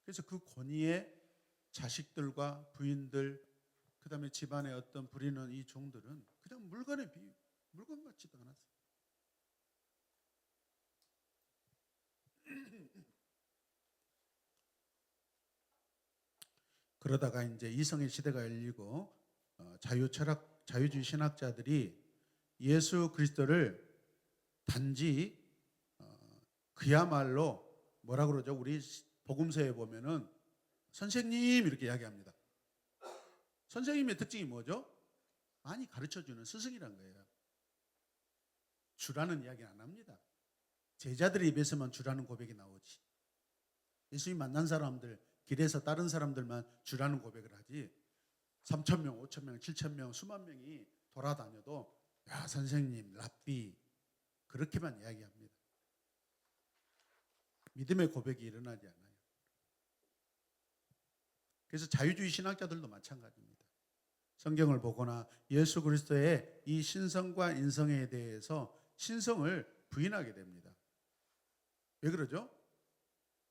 그래서 그 권위에 자식들과 부인들, 그 다음에 집안에 어떤 부리는 이 종들은 그냥 물건 같지도 않았어요. 그러다가 이제 이성의 시대가 열리고 자유주의 신학자들이 예수 그리스도를 단지 그야말로 뭐라 그러죠? 우리 복음서에 보면은 선생님 이렇게 이야기합니다. 선생님의 특징이 뭐죠? 많이 가르쳐주는 스승이란 거예요. 주라는 이야기는 안 합니다. 제자들의 입에서만 주라는 고백이 나오지. 예수님 만난 사람들, 길에서 다른 사람들만 주라는 고백을 하지 3천 명, 5천 명, 7천 명, 수만 명이 돌아다녀도 야 선생님, 랍비 그렇게만 이야기합니다. 믿음의 고백이 일어나지 않아요. 그래서 자유주의 신학자들도 마찬가지입니다. 성경을 보거나 예수 그리스도의 이 신성과 인성에 대해서 신성을 부인하게 됩니다. 왜 그러죠?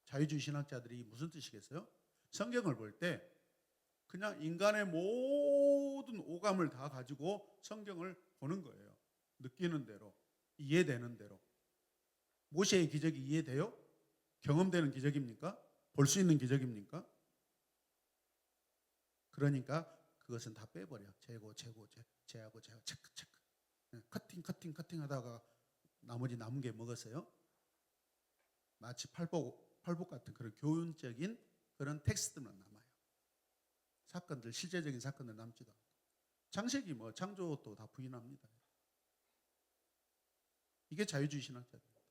자유주의 신학자들이 무슨 뜻이겠어요? 성경을 볼 때 그냥 인간의 모든 오감을 다 가지고 성경을 보는 거예요. 느끼는 대로, 이해되는 대로. 모세의 기적이 이해돼요? 경험되는 기적입니까? 볼 수 있는 기적입니까? 그러니까 그것은 다 빼버려. 제하고 제하고 체크. 커팅 하다가 나머지 남은 게 뭐겠어요? 마치 팔복 같은 그런 교훈적인 그런 텍스트만 남아요. 사건들, 실제적인 사건들 남지도 않고. 창세기 창조도 다 부인합니다. 이게 자유주의 신학자입니다.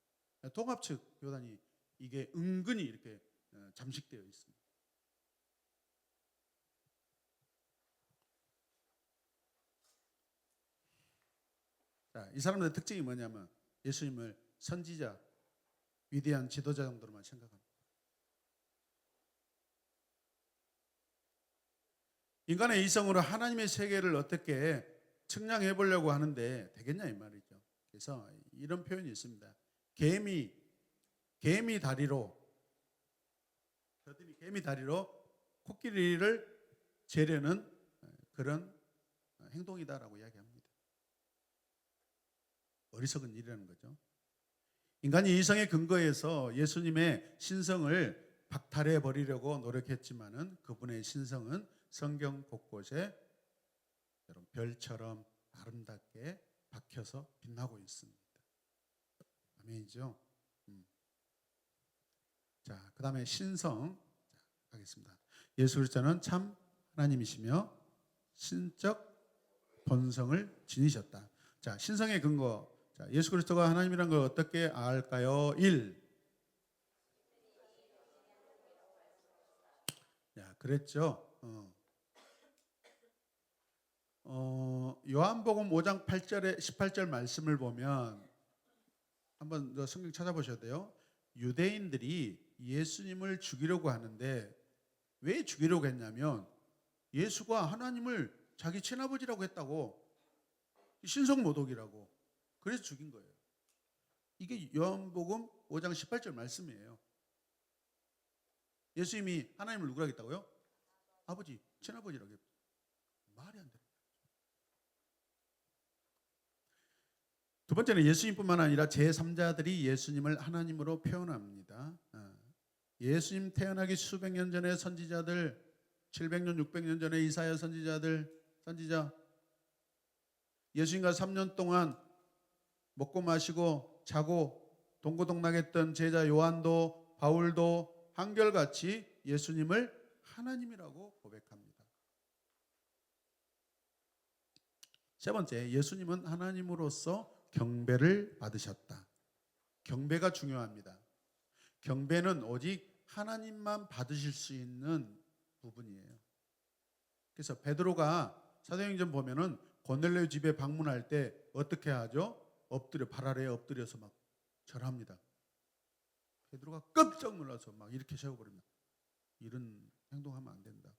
통합측 교단이 이게 은근히 이렇게 잠식되어 있습니다. 자, 이 사람들의 특징이 뭐냐면 예수님을 선지자, 위대한 지도자 정도로만 생각합니다. 인간의 이성으로 하나님의 세계를 어떻게 측량해 보려고 하는데 되겠냐 이 말이죠. 그래서 이런 표현이 있습니다. 개미 다리로 코끼리를 재려는 그런 행동이다라고 이야기합니다. 어리석은 일이라는 거죠. 인간이 이성의 근거에서 예수님의 신성을 박탈해 버리려고 노력했지만은 그분의 신성은 성경 곳곳에 별처럼 아름답게 박혀서 빛나고 있습니다. 아멘이죠. 자, 그 다음에 신성 가겠습니다. 예수 그리스도는 참 하나님이시며 신적 본성을 지니셨다. 자, 신성의 근거. 자, 예수 그리스도가 하나님이란 걸 어떻게 알까요? 1. 야, 그랬죠. 요한복음 5장 8절에 18절 말씀을 보면 한번 성경 찾아보셔야 돼요. 유대인들이 예수님을 죽이려고 하는데 왜 죽이려고 했냐면 예수가 하나님을 자기 친아버지라고 했다고, 신성모독이라고. 그래서 죽인 거예요. 이게 요한복음 5장 18절 말씀이에요. 예수님이 하나님을 누구라고 했다고요? 아버지, 친아버지라고 했어요. 말이 안 돼요. 두 번째는 예수님뿐만 아니라 제3자들이 예수님을 하나님으로 표현합니다. 예수님 태어나기 수백 년 전에 선지자들, 700년, 600년 전에 이사야 선지자, 예수님과 3년 동안 먹고 마시고 자고 동고동락했던 제자 요한도 바울도 한결같이 예수님을 하나님이라고 고백합니다. 세 번째, 예수님은 하나님으로서 경배를 받으셨다. 경배가 중요합니다. 경배는 오직 하나님만 받으실 수 있는 부분이에요. 그래서 베드로가 사도행전 보면은 고넬료 집에 방문할 때 어떻게 하죠? 엎드려, 발 아래에 엎드려서 막 절합니다. 베드로가 깜짝 놀라서 막 이렇게 세워버립니다. 이런 행동하면 안 된다.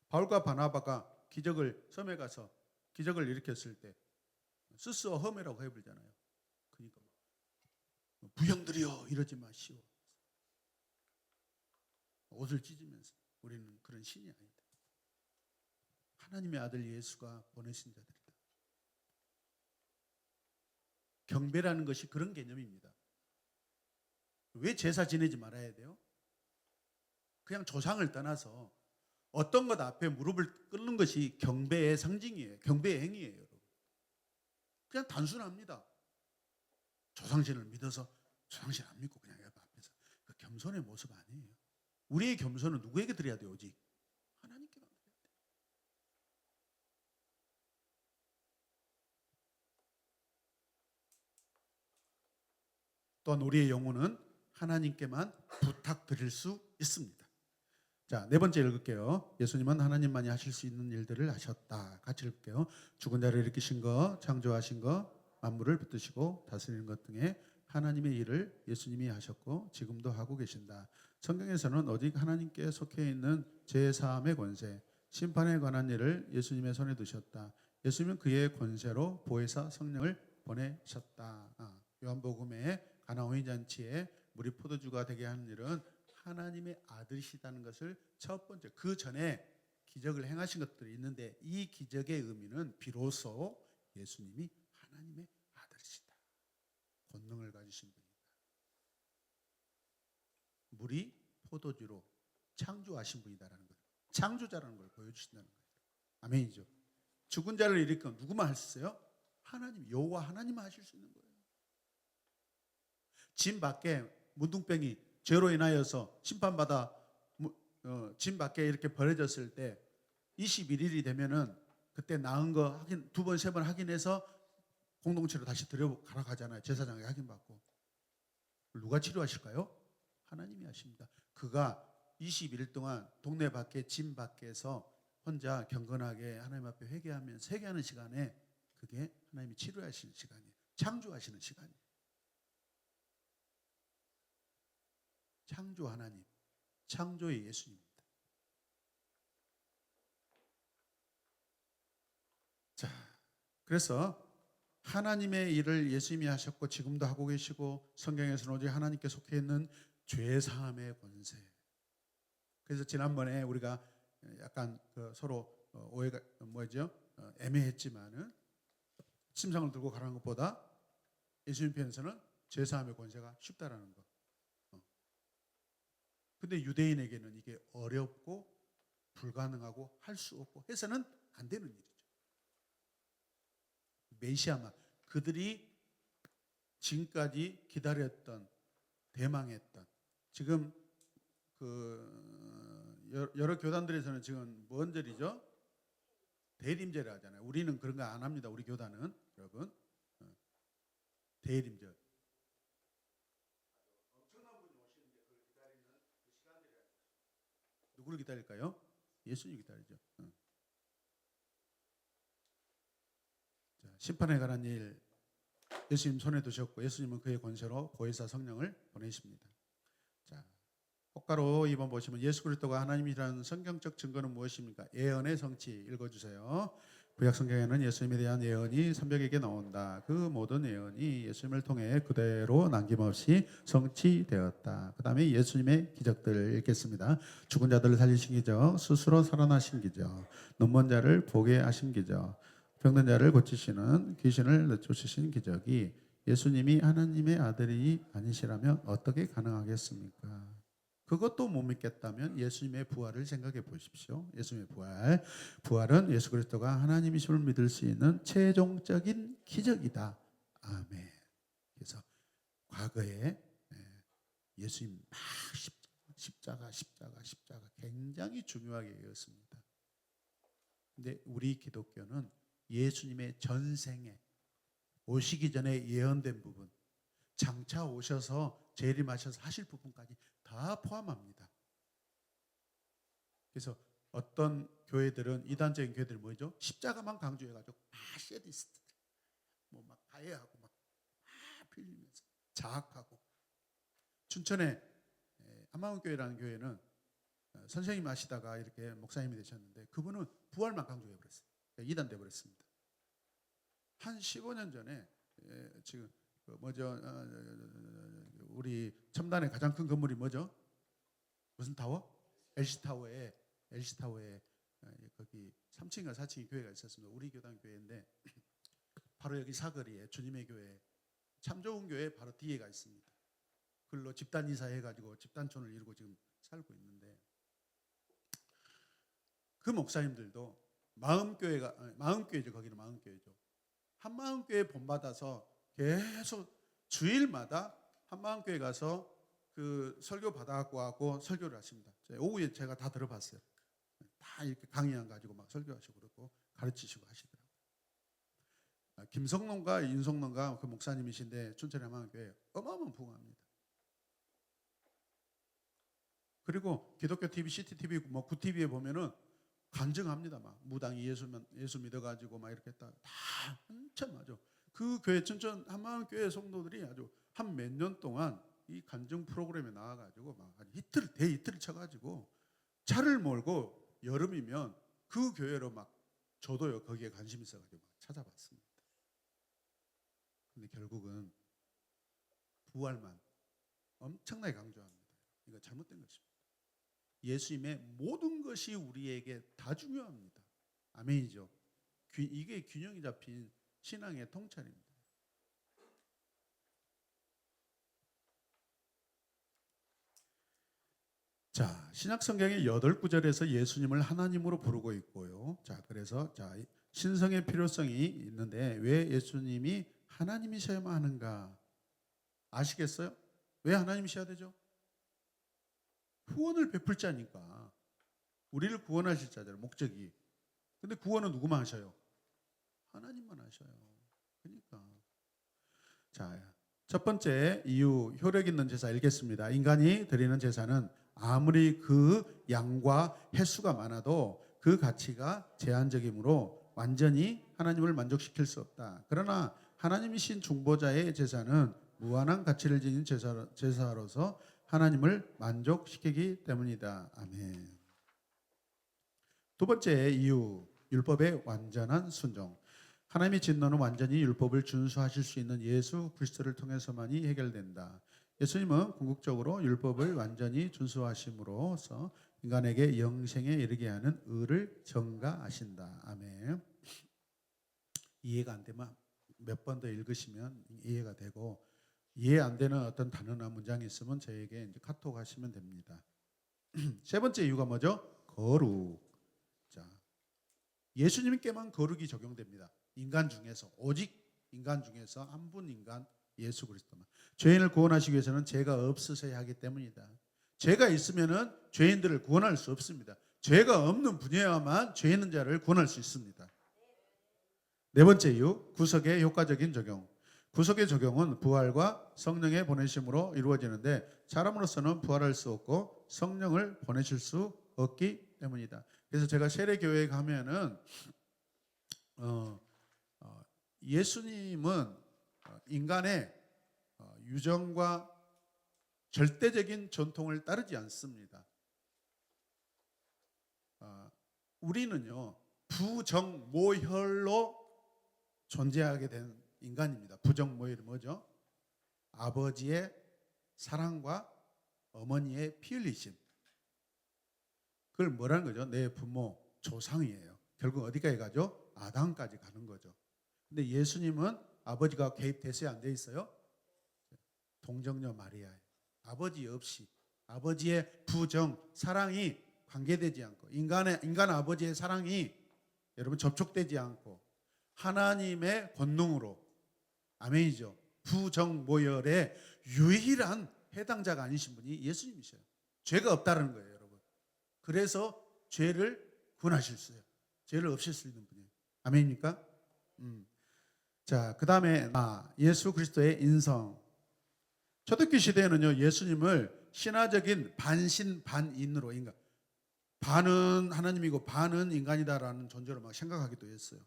바울과 바나바가 섬에 가서 기적을 일으켰을 때 스스어 험해라고 해버리잖아요. 그러니까 부형들이여 이러지 마시오. 옷을 찢으면서 우리는 그런 신이 아니다. 하나님의 아들 예수가 보내신 자들이다. 경배라는 것이 그런 개념입니다. 왜 제사 지내지 말아야 돼요? 그냥 조상을 떠나서 어떤 것 앞에 무릎을 꿇는 것이 경배의 상징이에요. 경배의 행위예요. 여러분. 그냥 단순합니다. 조상신을 믿어서 조상신 안 믿고 그냥 앞에서 그 겸손의 모습 아니에요. 우리의 겸손은 누구에게 드려야 돼요? 오직 하나님께만 드려야 돼요. 또한 우리의 영혼은 하나님께만 부탁드릴 수 있습니다. 자, 네 번째 읽을게요. 예수님은 하나님만이 하실 수 있는 일들을 하셨다. 같이 읽을게요. 죽은 자를 일으키신 것, 창조하신 것, 만물을 붙드시고 다스리는 것 등의 하나님의 일을 예수님이 하셨고 지금도 하고 계신다. 성경에서는 오직 하나님께 속해 있는 제3의 권세, 심판에 관한 일을 예수님의 손에 두셨다. 예수님은 그의 권세로 보혜사 성령을 보내셨다. 요한복음의 가나오인 잔치에 물이 포도주가 되게 하는 일은 하나님의 아들이시다는 것을 첫 번째, 그 전에 기적을 행하신 것들이 있는데 이 기적의 의미는 비로소 예수님이 하나님의 아들이시다. 권능을 가지신 분이다. 물이 포도주로 창조하신 분이다라는 거예요. 창조자라는 걸 보여주신다는 거예요. 아멘이죠. 죽은 자를 일으켜 누구만 할 수 있어요? 하나님, 여호와 하나님만 하실 수 있는 거예요. 진 밖에 문둥병이 죄로 인하여서 심판받아 진 밖에 이렇게 버려졌을 때 21일이 되면은 그때 나은 거 확인 두 번, 세 번 확인해서 공동체로 다시 들여가라 가잖아요. 제사장에게 확인받고. 누가 치료하실까요? 하나님이 하십니다. 그가 21일 동안 동네 밖에 진 밖에서 혼자 경건하게 하나님 앞에 회개하는 시간에 그게 하나님이 치료하시는 시간이에요. 창조하시는 시간이에요. 창조 하나님, 창조의 예수님입니다. 자, 그래서 하나님의 일을 예수님이 하셨고 지금도 하고 계시고 성경에서는 오직 하나님께 속해 있는 죄 사함의 권세. 그래서 지난번에 우리가 약간 서로 오해가 애매했지만은 침상을 들고 가라는 것보다 예수님 편에서는 죄 사함의 권세가 쉽다라는 거. 근데 유대인에게는 이게 어렵고 불가능하고 할 수 없고 해서는 안 되는 일이죠. 메시아만 그들이 지금까지 기다렸던 대망했던 지금 여러 교단들에서는 지금 뭔 절이죠? 대림절을 하잖아요. 우리는 그런 거 안 합니다. 우리 교단은 여러분 대림절. 누구를 기다릴까요? 예수님 기다리죠. 자, 심판에 관한 일 예수님 손에 두셨고 예수님은 그의 권세로 보혜사 성령을 보내십니다. 자, 꽃가루 2번 보시면 예수 그리스도가 하나님이라는 성경적 증거는 무엇입니까? 예언의 성취 읽어주세요. 구약 성경에는 예수님에 대한 예언이 300여 나온다. 그 모든 예언이 예수님을 통해 그대로 남김없이 성취되었다. 그 다음에 예수님의 기적들 읽겠습니다. 죽은 자들을 살리신 기적, 스스로 살아나신 기적, 눈먼 자를 보게 하신 기적, 병든 자를 고치시는 귀신을 내쫓으신 기적이 예수님이 하나님의 아들이 아니시라면 어떻게 가능하겠습니까? 그것도 못 믿겠다면 예수님의 부활을 생각해 보십시오. 예수님의 부활. 부활은 예수 그리스도가 하나님이심을 믿을 수 있는 최종적인 기적이다. 아멘. 그래서 과거에 예수님 막 십자가 굉장히 중요하게 여겼습니다. 근데 우리 기독교는 예수님의 전생에 오시기 전에 예언된 부분, 장차 오셔서 재림하셔서 하실 부분까지 다 포함합니다. 그래서 어떤 교회들은 이단적인 교회들이 뭐죠? 십자가만 강조해가지고 세디스트, 막 가해하고 막 빌리면서 자학하고. 춘천에 한마음교회라는 교회는 선생님 하시다가 이렇게 목사님이 되셨는데 그분은 부활만 강조해버렸어요. 이단 돼버렸습니다. 한 15년 전에 지금 우리 첨단의 가장 큰 건물이 뭐죠? 무슨 타워? LC타워에 거기 3층인가 4층에 교회가 있었습니다. 우리 교단 교회인데 바로 여기 사거리에 주님의 교회 참 좋은 교회 바로 뒤에가 있습니다. 그걸로 집단 이사해가지고 집단촌을 이루고 지금 살고 있는데 그 목사님들도 마음교회죠. 거기는 마음교회죠. 한마음교회 본받아서 계속 주일마다 한마음교회 가서 그 설교 받아갖고 하고 설교를 하십니다. 오후에 제가 다 들어봤어요. 다 이렇게 강의안 가지고 막 설교하시고 그러고 가르치시고 하시더라고요. 김성론과 윤성론과 그 목사님이신데 춘천 한마음교회 어마어마한 부흥합니다. 그리고 기독교 TV, CCTV, 뭐 구TV에 보면은 간증합니다. 막 무당이 예수 믿어가지고 막 이렇게 다 한참 하죠. 그 교회 춘천 한마음교회 성도들이 아주 한 몇 년 동안 이 간증 프로그램에 나와가지고 막 대이틀을 쳐가지고 차를 몰고 여름이면 그 교회로 막 저도요 거기에 관심 있어가지고 막 찾아봤습니다. 근데 결국은 부활만 엄청나게 강조합니다. 이거 잘못된 것입니다. 예수님의 모든 것이 우리에게 다 중요합니다. 아멘이죠. 이게 균형이 잡힌 신앙의 통찰입니다. 자, 신약 성경의 8구절에서 예수님을 하나님으로 부르고 있고요. 자, 그래서 신성의 필요성이 있는데 왜 예수님이 하나님이셔야만 하는가? 아시겠어요? 왜 하나님이셔야 되죠? 구원을 베풀 자니까. 우리를 구원하실 자잖아요. 목적이. 근데 구원은 누구만 하셔요? 하나님만 하셔요. 그러니까. 자, 첫 번째 이유, 효력 있는 제사 읽겠습니다. 인간이 드리는 제사는 아무리 그 양과 횟수가 많아도 그 가치가 제한적이므로 완전히 하나님을 만족시킬 수 없다. 그러나 하나님이신 중보자의 제사는 무한한 가치를 지닌 제사로서 하나님을 만족시키기 때문이다. 아멘. 두 번째 이유, 율법의 완전한 순종. 하나님의 진노는 완전히 율법을 준수하실 수 있는 예수 그리스도를 통해서만이 해결된다. 예수님은 궁극적으로 율법을 완전히 준수하심으로써 인간에게 영생에 이르게 하는 의를 전가하신다. 아멘. 이해가 안 되면 몇 번 더 읽으시면 이해가 되고, 이해 안 되는 어떤 단어나 문장이 있으면 저에게 이제 카톡 하시면 됩니다. 세 번째 이유가 뭐죠? 거룩. 자, 예수님께만 거룩이 적용됩니다. 인간 중에서, 오직 인간 중에서 한 분 인간 예수 그리스도만. 죄인을 구원하시기 위해서는 죄가 없으셔야 하기 때문이다. 죄가 있으면은 죄인들을 구원할 수 없습니다. 죄가 없는 분이어야만 죄 있는 자를 구원할 수 있습니다. 네 번째 이유, 구속의 효과적인 적용. 구속의 적용은 부활과 성령의 보내심으로 이루어지는데 사람으로서는 부활할 수 없고 성령을 보내실 수 없기 때문이다. 그래서 제가 세례교회에 가면은 예수님은 인간의 유전과 절대적인 전통을 따르지 않습니다. 우리는요 부정모혈로 존재하게 된 인간입니다. 부정모혈이 뭐죠? 아버지의 사랑과 어머니의 피 흘리심. 그걸 뭐라는 거죠? 내 부모, 조상이에요. 결국 어디까지 가죠? 아담까지 가는 거죠. 근데 예수님은 아버지가 개입됐어요? 안 돼 있어요? 동정녀 마리아예요. 아버지 없이 아버지의 부정, 사랑이 관계되지 않고 인간 아버지의 사랑이 여러분 접촉되지 않고 하나님의 권능으로, 아멘이죠. 부정모혈의 유일한 해당자가 아니신 분이 예수님이셔요. 죄가 없다는 거예요, 여러분. 그래서 죄를 구원하실 수 있어요. 죄를 없앨 수 있는 분이에요. 아멘입니까? 자, 그 다음에 예수 그리스도의 인성. 초대교회 시대에는요 예수님을 신화적인 반신반인으로, 인간 반은 하나님이고 반은 인간이다라는 존재로 막 생각하기도 했어요.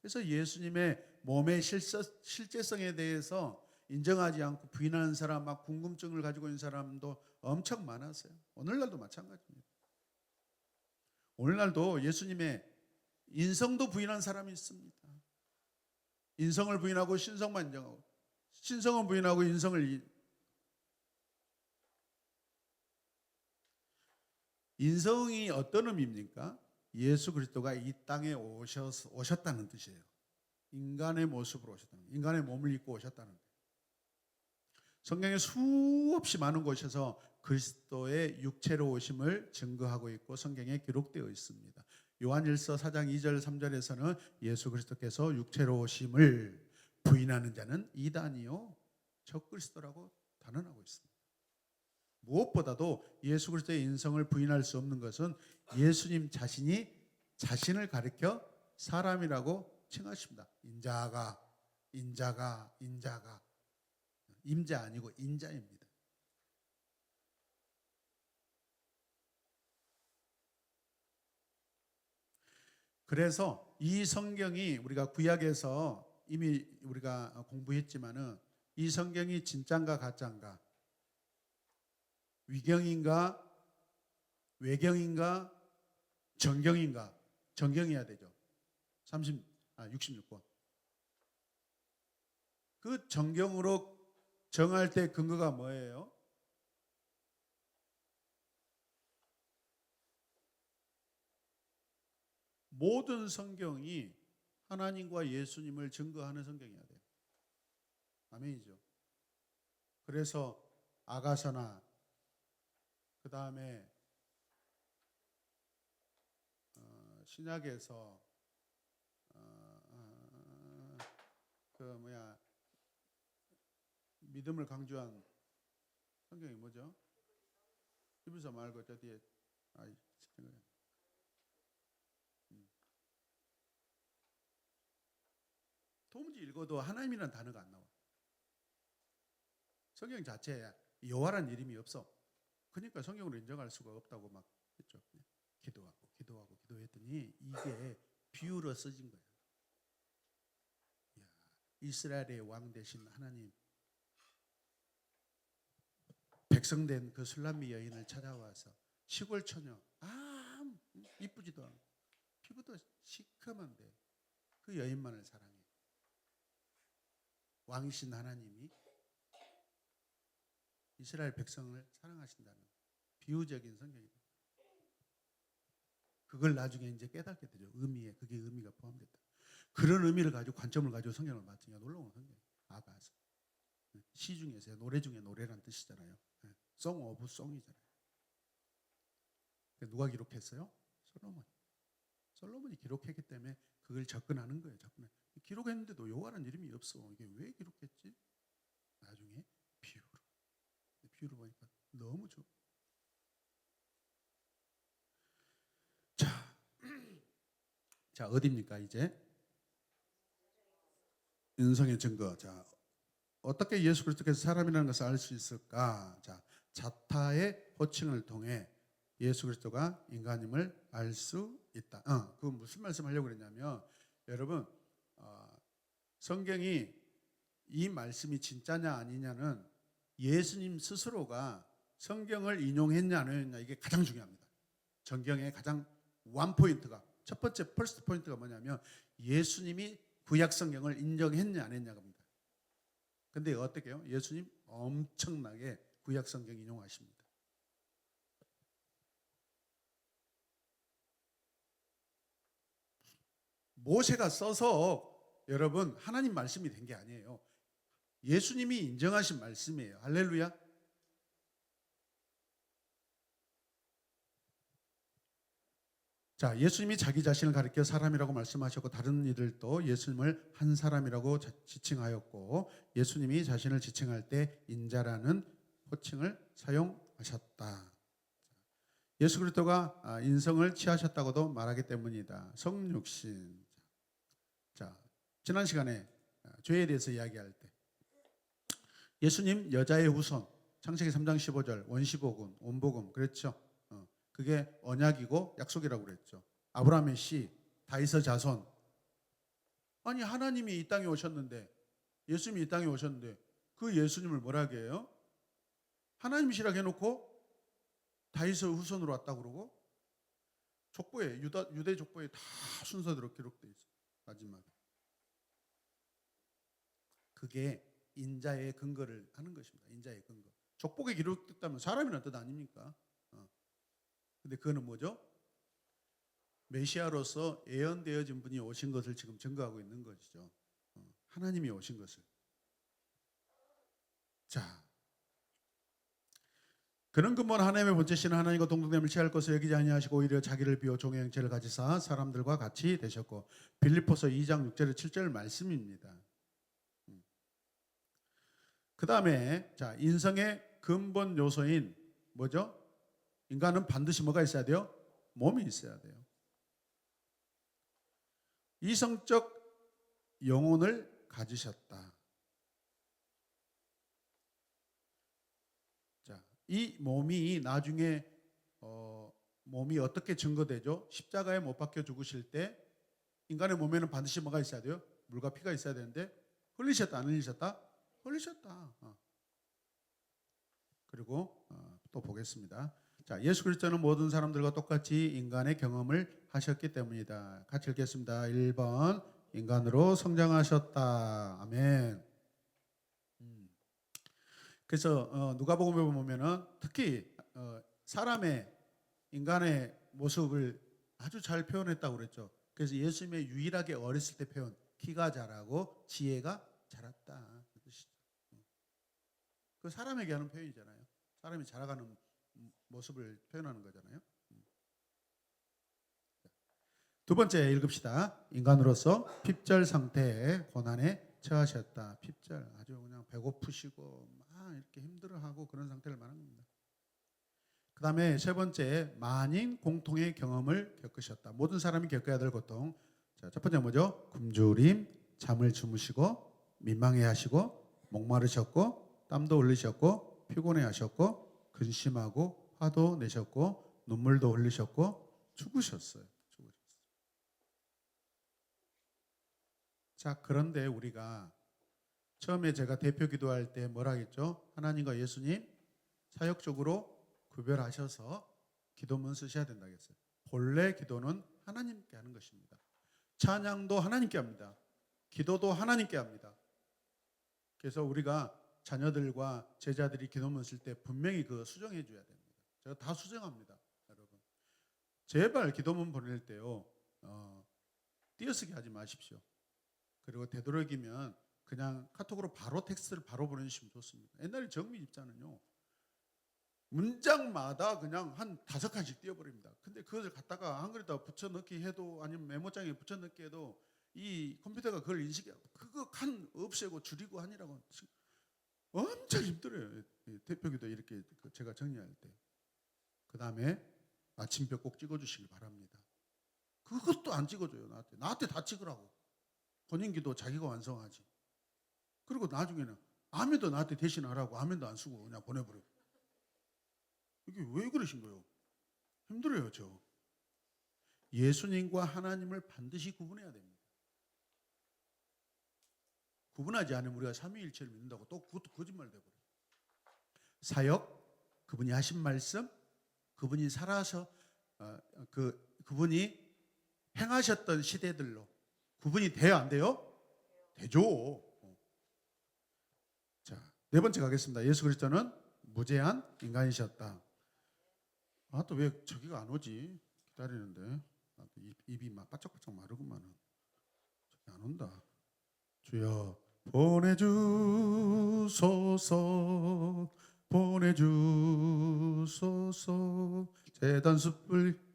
그래서 예수님의 몸의 실제성에 대해서 인정하지 않고 부인하는 사람, 막 궁금증을 가지고 있는 사람도 엄청 많았어요. 오늘날도 마찬가지입니다. 오늘날도 예수님의 인성도 부인한 사람이 있습니다. 인성을 부인하고 신성만 인정하고, 신성은 부인하고 인성이 어떤 의미입니까? 예수 그리스도가 이 땅에 오셨다는 뜻이에요. 인간의 모습으로 오셨다는, 인간의 몸을 입고 오셨다는 거예요. 성경에 수없이 많은 곳에서 그리스도의 육체로 오심을 증거하고 있고 성경에 기록되어 있습니다. 요한일서 4장 2절 3절에서는 예수 그리스도께서 육체로 오심을 부인하는 자는 이단이요 적그리스도라고 단언하고 있습니다. 무엇보다도 예수 그리스도의 인성을 부인할 수 없는 것은 예수님 자신이 자신을 가리켜 사람이라고 칭하십니다. 인자가 임자 아니고 인자입니다. 그래서 이 성경이 우리가 구약에서 이미 우리가 공부했지만은 이 성경이 진짠가 가짜인가, 위경인가 외경인가 정경인가, 정경해야 되죠. 66권. 그 정경으로 정할 때 근거가 뭐예요? 모든 성경이 하나님과 예수님을 증거하는 성경이어야 돼요. 아멘이죠. 그래서 아가서나 그 다음에 신약에서 그 뭐야 믿음을 강조한 성경이 뭐죠? 히브리서 말고 저 뒤에 도무지 읽어도 하나님이라는 단어가 안 나와. 성경 자체에 여호와라는 이름이 없어. 그러니까 성경으로 인정할 수가 없다고 막 했죠. 기도하고 기도했더니 이게 비유로 써진 거야. 이스라엘의 왕 되신 하나님, 백성된 그 술람미 여인을 찾아와서 시골 처녀, 이쁘지도 않고 피부도 시커먼데 그 여인만을 사랑해. 왕이신 하나님이 이스라엘 백성을 사랑하신다는 비유적인 성경입니다. 그걸 나중에 이제 깨닫게 되죠. 그게 의미가 포함됐다. 그런 의미를 가지고 관점을 가지고 성경을 봤더니 놀라운 성경. 아가서. 시 중에서 노래 중에 노래란 뜻이잖아요. 송 오브 송이잖아요. 누가 기록했어요? 솔로몬이 기록했기 때문에 그걸 접근하는 거예요. 기록했는데도 여호와라는 이름이 없어. 이게 왜 기록했지? 나중에 비유로 보니까 너무 좋아. 자 어디입니까 이제? 인성의 증거. 자 어떻게 예수 그리스도께서 사람이라는 것을 알 수 있을까? 자 자타의 호칭을 통해 예수 그리스도가 인간임을 알 수 있다. 그 무슨 말씀하려고 그랬냐면 여러분 성경이 이 말씀이 진짜냐 아니냐는 예수님 스스로가 성경을 인용했냐 안 했냐 이게 가장 중요합니다. 성경의 가장 원포인트가 첫 번째 퍼스트 포인트가 뭐냐면 예수님이 구약 성경을 인정했냐 안 했냐가 입니다. 근데 어떻게 해요? 예수님 엄청나게 구약 성경 인용하십니다. 모세가 써서 여러분 하나님 말씀이 된 게 아니에요. 예수님이 인정하신 말씀이에요. 할렐루야. 자, 예수님이 자기 자신을 가리켜 사람이라고 말씀하셨고 다른 이들도 예수님을 한 사람이라고 지칭하였고 예수님이 자신을 지칭할 때 인자라는 호칭을 사용하셨다. 예수 그리스도가 인성을 취하셨다고도 말하기 때문이다. 성육신. 자, 지난 시간에 죄에 대해서 이야기할 때 예수님 여자의 후손 창세기 3장 15절 원시복음 원복음 그랬죠. 그게 언약이고 약속이라고 그랬죠. 아브라함의 씨 다윗의 자손. 아니 하나님이 이 땅에 오셨는데 예수님이 이 땅에 오셨는데 그 예수님을 뭐라고 해요? 하나님이시라고 해놓고 다윗의 후손으로 왔다고 그러고 족보에 유대 족보에 다 순서대로 기록되어 있어요. 마지막에. 그게 인자의 근거를 하는 것입니다. 인자의 근거. 족보에 기록됐다면 사람이라는 뜻 아닙니까? 근데 그거는 뭐죠? 메시아로서 예언되어진 분이 오신 것을 지금 증거하고 있는 것이죠. 하나님이 오신 것을. 자, 그는 근본 하나님의 본체시는 하나님과 동등됨을 취할 것을 여기지 아니하시고 오히려 자기를 비워 종의 형체를 가지사 사람들과 같이 되셨고 빌립보서 2장 6절 7절 말씀입니다. 그 다음에 자 인성의 근본 요소인 뭐죠? 인간은 반드시 뭐가 있어야 돼요? 몸이 있어야 돼요. 이성적 영혼을 가지셨다. 자, 이 몸이 나중에 몸이 어떻게 증거되죠? 십자가에 못 박혀 죽으실 때 인간의 몸에는 반드시 뭐가 있어야 돼요? 물과 피가 있어야 되는데 흘리셨다 안 흘리셨다? 흘리셨다. 그리고 또 보겠습니다. 자, 예수 그리스도는 모든 사람들과 똑같이 인간의 경험을 하셨기 때문이다. 같이 읽겠습니다. 1번 인간으로 성장하셨다. 아멘. 그래서 누가복음에 보면은 특히 사람의 인간의 모습을 아주 잘 표현했다고 그랬죠. 그래서 예수님의 유일하게 어렸을 때 표현 키가 자라고 지혜가 자랐다 그 뜻이죠. 그 사람에게 하는 표현이잖아요. 사람이 자라가는 모습을 표현하는 거잖아요. 두 번째 읽읍시다. 인간으로서 핍절 상태에 고난에 처하셨다. 핍절 아주 그냥 배고프시고 막 이렇게 힘들어하고 그런 상태를 말하는 겁니다. 그 다음에 세 번째 만인 공통의 경험을 겪으셨다. 모든 사람이 겪어야 될 고통. 자, 첫 번째 뭐죠? 굶주림, 잠을 주무시고 민망해하시고 목마르셨고 땀도 흘리셨고 피곤해하셨고 근심하고 화도 내셨고 눈물도 흘리셨고 죽으셨어요. 자, 그런데 우리가 처음에 제가 대표 기도할 때 뭐라 했죠? 하나님과 예수님 사역적으로 구별하셔서 기도문 쓰셔야 된다고 했어요. 본래 기도는 하나님께 하는 것입니다. 찬양도 하나님께 합니다. 기도도 하나님께 합니다. 그래서 우리가 자녀들과 제자들이 기도문 쓸 때 분명히 그 수정해 줘야 됩니다. 제가 다 수정합니다. 여러분 제발 기도문 보낼 때요 띄어쓰기 하지 마십시오. 그리고 되도록이면 그냥 카톡으로 바로 텍스트를 바로 보내주시면 좋습니다. 옛날에 정미 집사는요 문장마다 그냥 한 5칸씩 띄워버립니다. 근데 그것을 갖다가 한글에다 붙여넣기 해도 아니면 메모장에 붙여넣기 해도 이 컴퓨터가 그걸 인식해요. 그거 칸 없애고 줄이고 하니라고 엄청 힘들어요. 대표기도 이렇게 제가 정리할 때. 그 다음에 마침표 꼭 찍어주시길 바랍니다. 그것도 안 찍어줘요. 나한테 다 찍으라고. 본인 기도 자기가 완성하지. 그리고 나중에는 아멘도 나한테 대신하라고 아멘도 안 쓰고 그냥 보내버려. 이게 왜 그러신 거예요? 힘들어요, 저. 예수님과 하나님을 반드시 구분해야 됩니다. 구분하지 않으면 우리가 삼위일체를 믿는다고 또 그것도 거짓말 돼버려요. 사역, 그분이 하신 말씀, 그분이 살아서 그분이 행하셨던 시대들로 구분이 돼요, 안 돼요? 되죠. 자, 네 번째 가겠습니다. 예수 그리스도는 무죄한 인간이셨다. 아, 또 왜 저기가 안 오지? 기다리는데 입이 막 바짝바짝 마르구만은. 저기 안 온다. 주여 보내주소서 보내주소서 재단 숯불.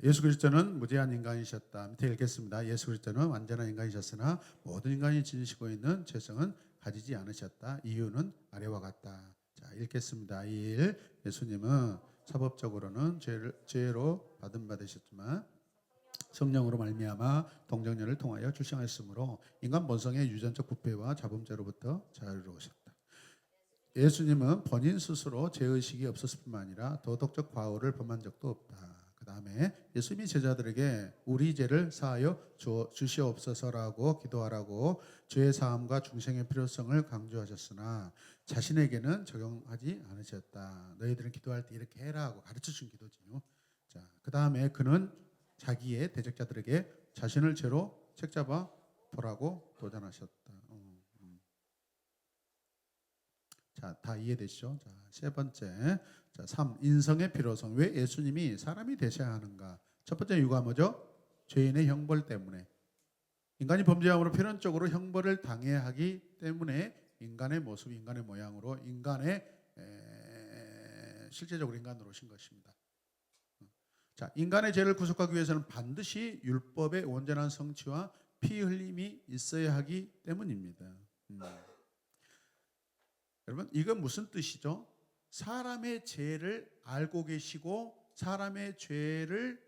예수 그리스도는 무죄한 인간이셨다. 밑에 읽겠습니다. 예수 그리스도는 완전한 인간이셨으나 모든 인간이 지니시고 있는 죄성은 가지지 않으셨다. 이유는 아래와 같다. 자, 읽겠습니다. 1. 예수님은 사법적으로는 죄로 받으셨지만 성령으로 말미암아 동정녀를 통하여 출생하였으므로 인간 본성의 유전적 부패와 자범죄로부터 자유로우셨다. 예수님은 본인 스스로 죄의식이 없었을 뿐만 아니라 도덕적 과오를 범한 적도 없다. 그 다음에 예수님이 제자들에게 우리 죄를 사하여 주시옵소서라고 기도하라고 죄의 사함과 중생의 필요성을 강조하셨으나 자신에게는 적용하지 않으셨다. 너희들은 기도할 때 이렇게 해라 하고 가르쳐준 기도지요. 자, 그 다음에 그는 자기의 대적자들에게 자신을 죄로 책잡아 보라고 도전하셨다. 자, 다 이해되시죠? 자, 세 번째. 자, 3. 인성의 필요성. 왜 예수님이 사람이 되셔야 하는가? 첫 번째 이유가 뭐죠? 죄인의 형벌 때문에. 인간이 범죄함으로 필연적으로 형벌을 당해야 하기 때문에 인간의 모습, 인간의 모양으로 실제적으로 인간으로 오신 것입니다. 자, 인간의 죄를 구속하기 위해서는 반드시 율법의 온전한 성취와 피 흘림이 있어야 하기 때문입니다. 여러분, 이건 무슨 뜻이죠? 사람의 죄를 알고 계시고 사람의 죄를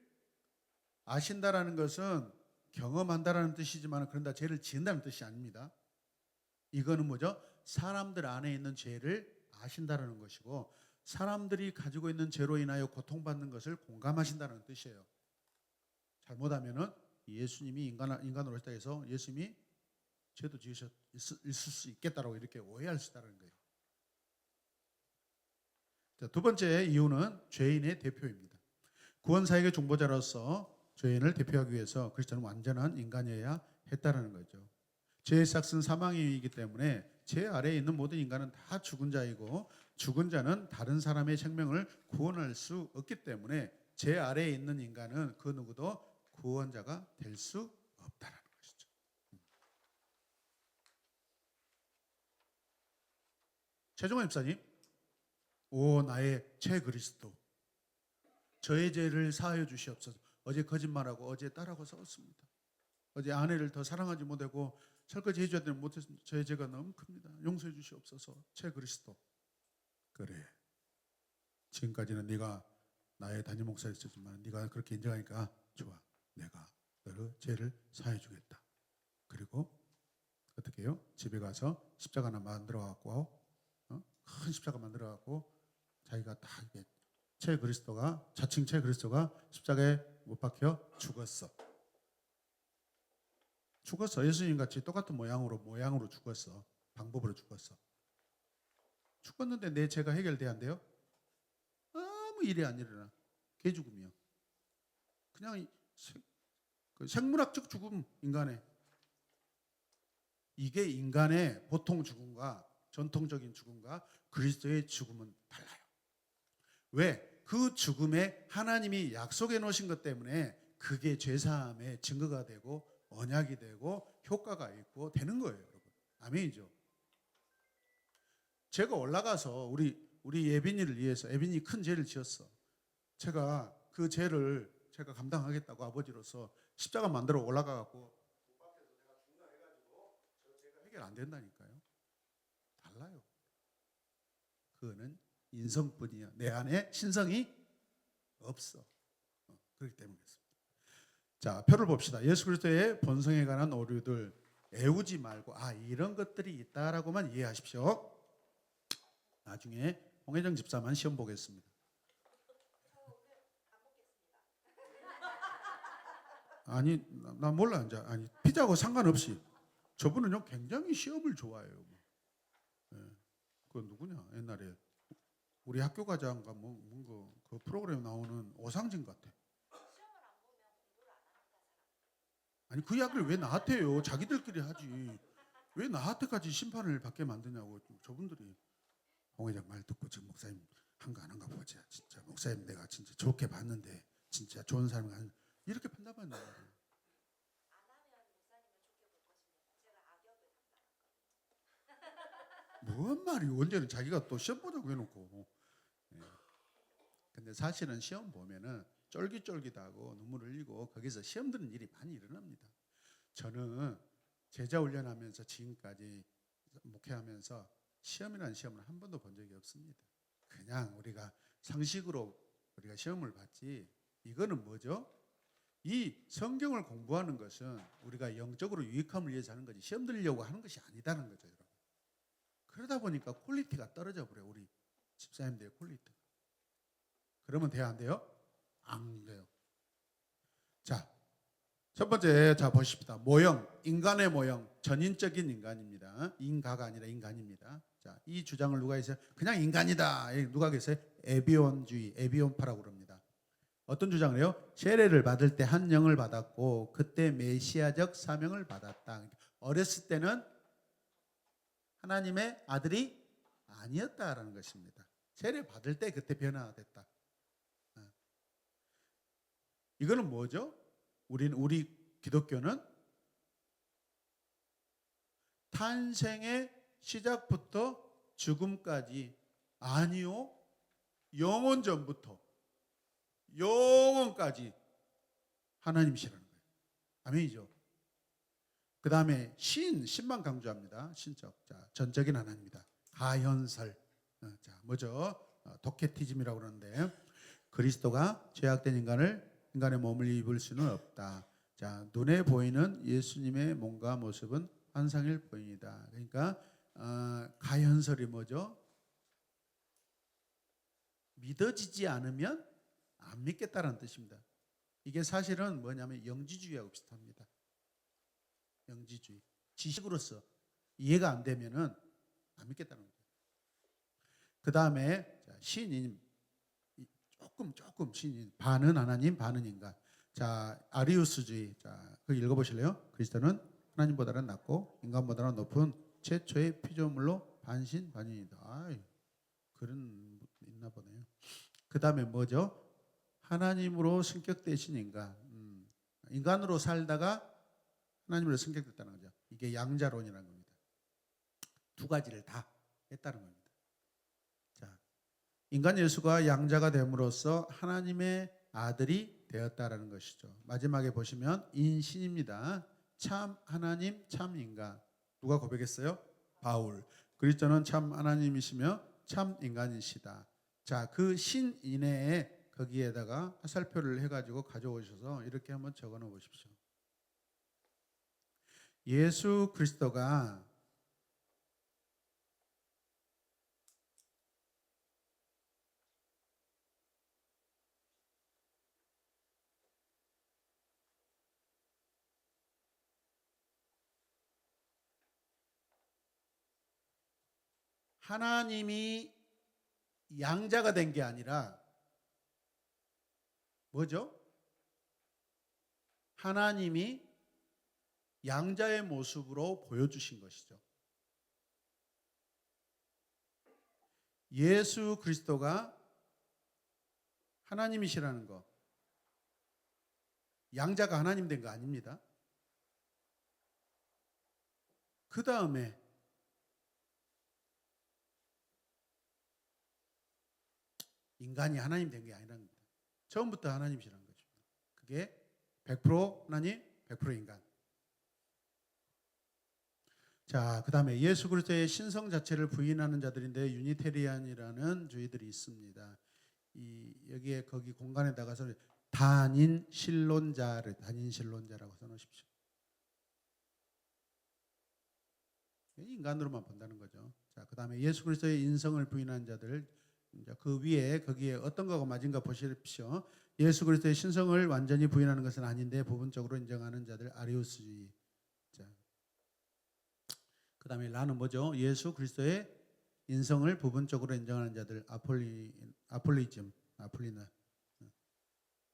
아신다라는 것은 경험한다라는 뜻이지만 그런다 죄를 지은다는 뜻이 아닙니다. 이거는 뭐죠? 사람들 안에 있는 죄를 아신다라는 것이고 사람들이 가지고 있는 죄로 인하여 고통받는 것을 공감하신다는 뜻이에요. 잘못하면은 예수님이 인간으로 했다 해서 예수님이 죄도 있을 수 있겠다라고 이렇게 오해할 수 있다는 거예요. 자, 두 번째 이유는 죄인의 대표입니다. 구원사역의 중보자로서 죄인을 대표하기 위해서 그리스도는 완전한 인간이어야 했다는 거죠. 죄의 삭은 사망이기 때문에 죄 아래에 있는 모든 인간은 다 죽은 자이고 죽은 자는 다른 사람의 생명을 구원할 수 없기 때문에 죄 아래에 있는 인간은 그 누구도 구원자가 될 수 없다는 것이죠. 최종원 집사님, 오 나의 최 그리스도, 저의 죄를 사하여 주시옵소서. 어제 거짓말하고 어제 딸하고 싸웠습니다. 어제 아내를 더 사랑하지 못하고 설거지 해줘야 되는 못해서 저의 죄가 너무 큽니다. 용서해 주시옵소서. 최 그리스도. 그래. 지금까지는 네가 나의 담임 목사였지만 네가 그렇게 인정하니까 좋아. 내가 너의 죄를 사해 주겠다. 그리고 어떻게 해요? 집에 가서 십자가 하나 만들어 갖고 큰 십자가 만들어 갖고 자기가 다 이게 최 그리스도가 자칭 최 그리스도가 십자가에 못 박혀 죽었어. 예수님 같이 똑같은 모양으로 죽었어. 방법으로 죽었어. 죽었는데 내 죄가 해결돼야 한대요? 아무 일이 안 일어나. 개죽음이요. 그냥 생물학적 죽음, 인간의. 이게 인간의 보통 죽음과 전통적인 죽음과 그리스도의 죽음은 달라요. 왜? 그 죽음에 하나님이 약속해 놓으신 것 때문에 그게 죄사함의 증거가 되고 언약이 되고 효과가 있고 되는 거예요, 여러분. 아멘이죠. 제가 올라가서 우리 예빈이를 위해서, 예빈이 큰 죄를 지었어. 제가 그 죄를 제가 감당하겠다고 아버지로서 십자가 만들어 올라가 갖고 해결 안 된다니까요. 달라요. 그거는 인성뿐이야. 내 안에 신성이 없어. 그렇기 때문에 그렇습니다. 자, 표를 봅시다. 예수 그리스도의 본성에 관한 오류들 애우지 말고 이런 것들이 있다라고만 이해하십시오. 나중에 홍혜정 집사만 시험 보겠습니다. 아니, 나 몰라 이제. 아니, 피자하고 상관없이 저분은요 굉장히 시험을 좋아해요. 그 누구냐? 옛날에 우리 학교 과장가 그 프로그램 나오는 오상진 같아. 아니 그 이야기를 왜 나한테요? 자기들끼리 하지. 왜 나한테까지 심판을 받게 만드냐고. 저분들이 홍 회장 말 듣고 지금 목사님 한 거 안 한가 보자. 진짜 목사님 내가 진짜 좋게 봤는데 진짜 좋은 사람이 아니 이렇게 판단받는 거예요. 뭔 말이 언제는 자기가 또 시험 보자고 해놓고. 근데 사실은 시험 보면은 쫄깃쫄깃하고 눈물 흘리고 거기서 시험 드는 일이 많이 일어납니다. 저는 제자 훈련하면서 지금까지 목회하면서 시험이라는 시험을 한 번도 본 적이 없습니다. 그냥 우리가 상식으로 우리가 시험을 봤지. 이거는 뭐죠? 이 성경을 공부하는 것은 우리가 영적으로 유익함을 위해서 하는 거지 시험 들려고 하는 것이 아니다는 거죠, 여러분. 그러다 보니까 퀄리티가 떨어져 버려요. 우리 집사님들의 퀄리티. 그러면 돼야 안 돼요? 안 돼요. 자, 첫 번째 자 보십시다. 모형, 인간의 모형, 전인적인 인간입니다. 인가가 아니라 인간입니다. 자, 이 주장을 누가 했어요? 그냥 인간이다. 누가 계세요? 에비온주의, 에비온파라고 그럽니다. 어떤 주장을 해요? 세례를 받을 때 한 영을 받았고 그때 메시아적 사명을 받았다. 어렸을 때는 하나님의 아들이 아니었다라는 것입니다. 세례 받을 때 그때 변화됐다. 이거는 뭐죠? 우리 기독교는 탄생의 시작부터 죽음까지 아니요 영원 전부터 영원까지 하나님이시라는 거예요. 아멘이죠. 그 다음에 신만 강조합니다. 신적, 자, 전적인 하나님이다. 가현설, 자, 뭐죠? 도케티즘이라고 그러는데 그리스도가 죄악된 인간의 몸을 입을 수는 없다. 자, 눈에 보이는 예수님의 몸과 모습은 환상일 뿐이다. 그러니까 가현설이 뭐죠? 믿어지지 않으면 안 믿겠다라는 뜻입니다. 이게 사실은 뭐냐면 영지주의하고 비슷합니다. 영지주의. 지식으로서 이해가 안 되면은 안 믿겠다는 거죠. 그 다음에 신인, 조금 신인, 반은 하나님, 반은 인간. 자, 아리우스주의. 자, 그 읽어보실래요? 그리스도는 하나님보다는 낮고 인간보다는 높은 최초의 피조물로 반신반인이다. 아이, 그런 있나 보네요. 그 다음에 뭐죠? 하나님으로 승격되신 인간. 인간으로 살다가 하나님으로 승격됐다는 거죠. 이게 양자론이라는 겁니다. 두 가지를 다 했다는 겁니다. 자, 인간 예수가 양자가 됨으로써 하나님의 아들이 되었다라는 것이죠. 마지막에 보시면 인신입니다. 참 하나님, 참 인간. 누가 고백했어요? 바울. 그리스도는 참 하나님이시며 참 인간이시다. 자, 그 신인에 거기에다가 화살표를 해가지고 가져오셔서 이렇게 한번 적어 놓으 보십시오. 예수 그리스도가 하나님이 양자가 된 게 아니라 뭐죠? 하나님이 양자의 모습으로 보여주신 것이죠. 예수 그리스도가 하나님이시라는 거, 양자가 하나님 된 거 아닙니다. 그 다음에 인간이 하나님 된 게 아니라는 겁니다. 처음부터 하나님이시라는 거죠. 그게 100% 하나님, 100% 인간. 자, 그 다음에 예수 그리스도의 신성 자체를 부인하는 자들인데 유니테리안이라는 주의들이 있습니다. 여기에 거기 공간에 나가서 단인 신론자라고 써놓으십시오. 인간으로만 본다는 거죠. 자, 그 다음에 예수 그리스도의 인성을 부인하는 자들, 그 위에 거기에 어떤 거가 맞은가 보십시오. 예수 그리스도의 신성을 완전히 부인하는 것은 아닌데 부분적으로 인정하는 자들 아리우스주의. 자, 그 다음에 라는 뭐죠? 예수 그리스도의 인성을 부분적으로 인정하는 자들 아폴리즘.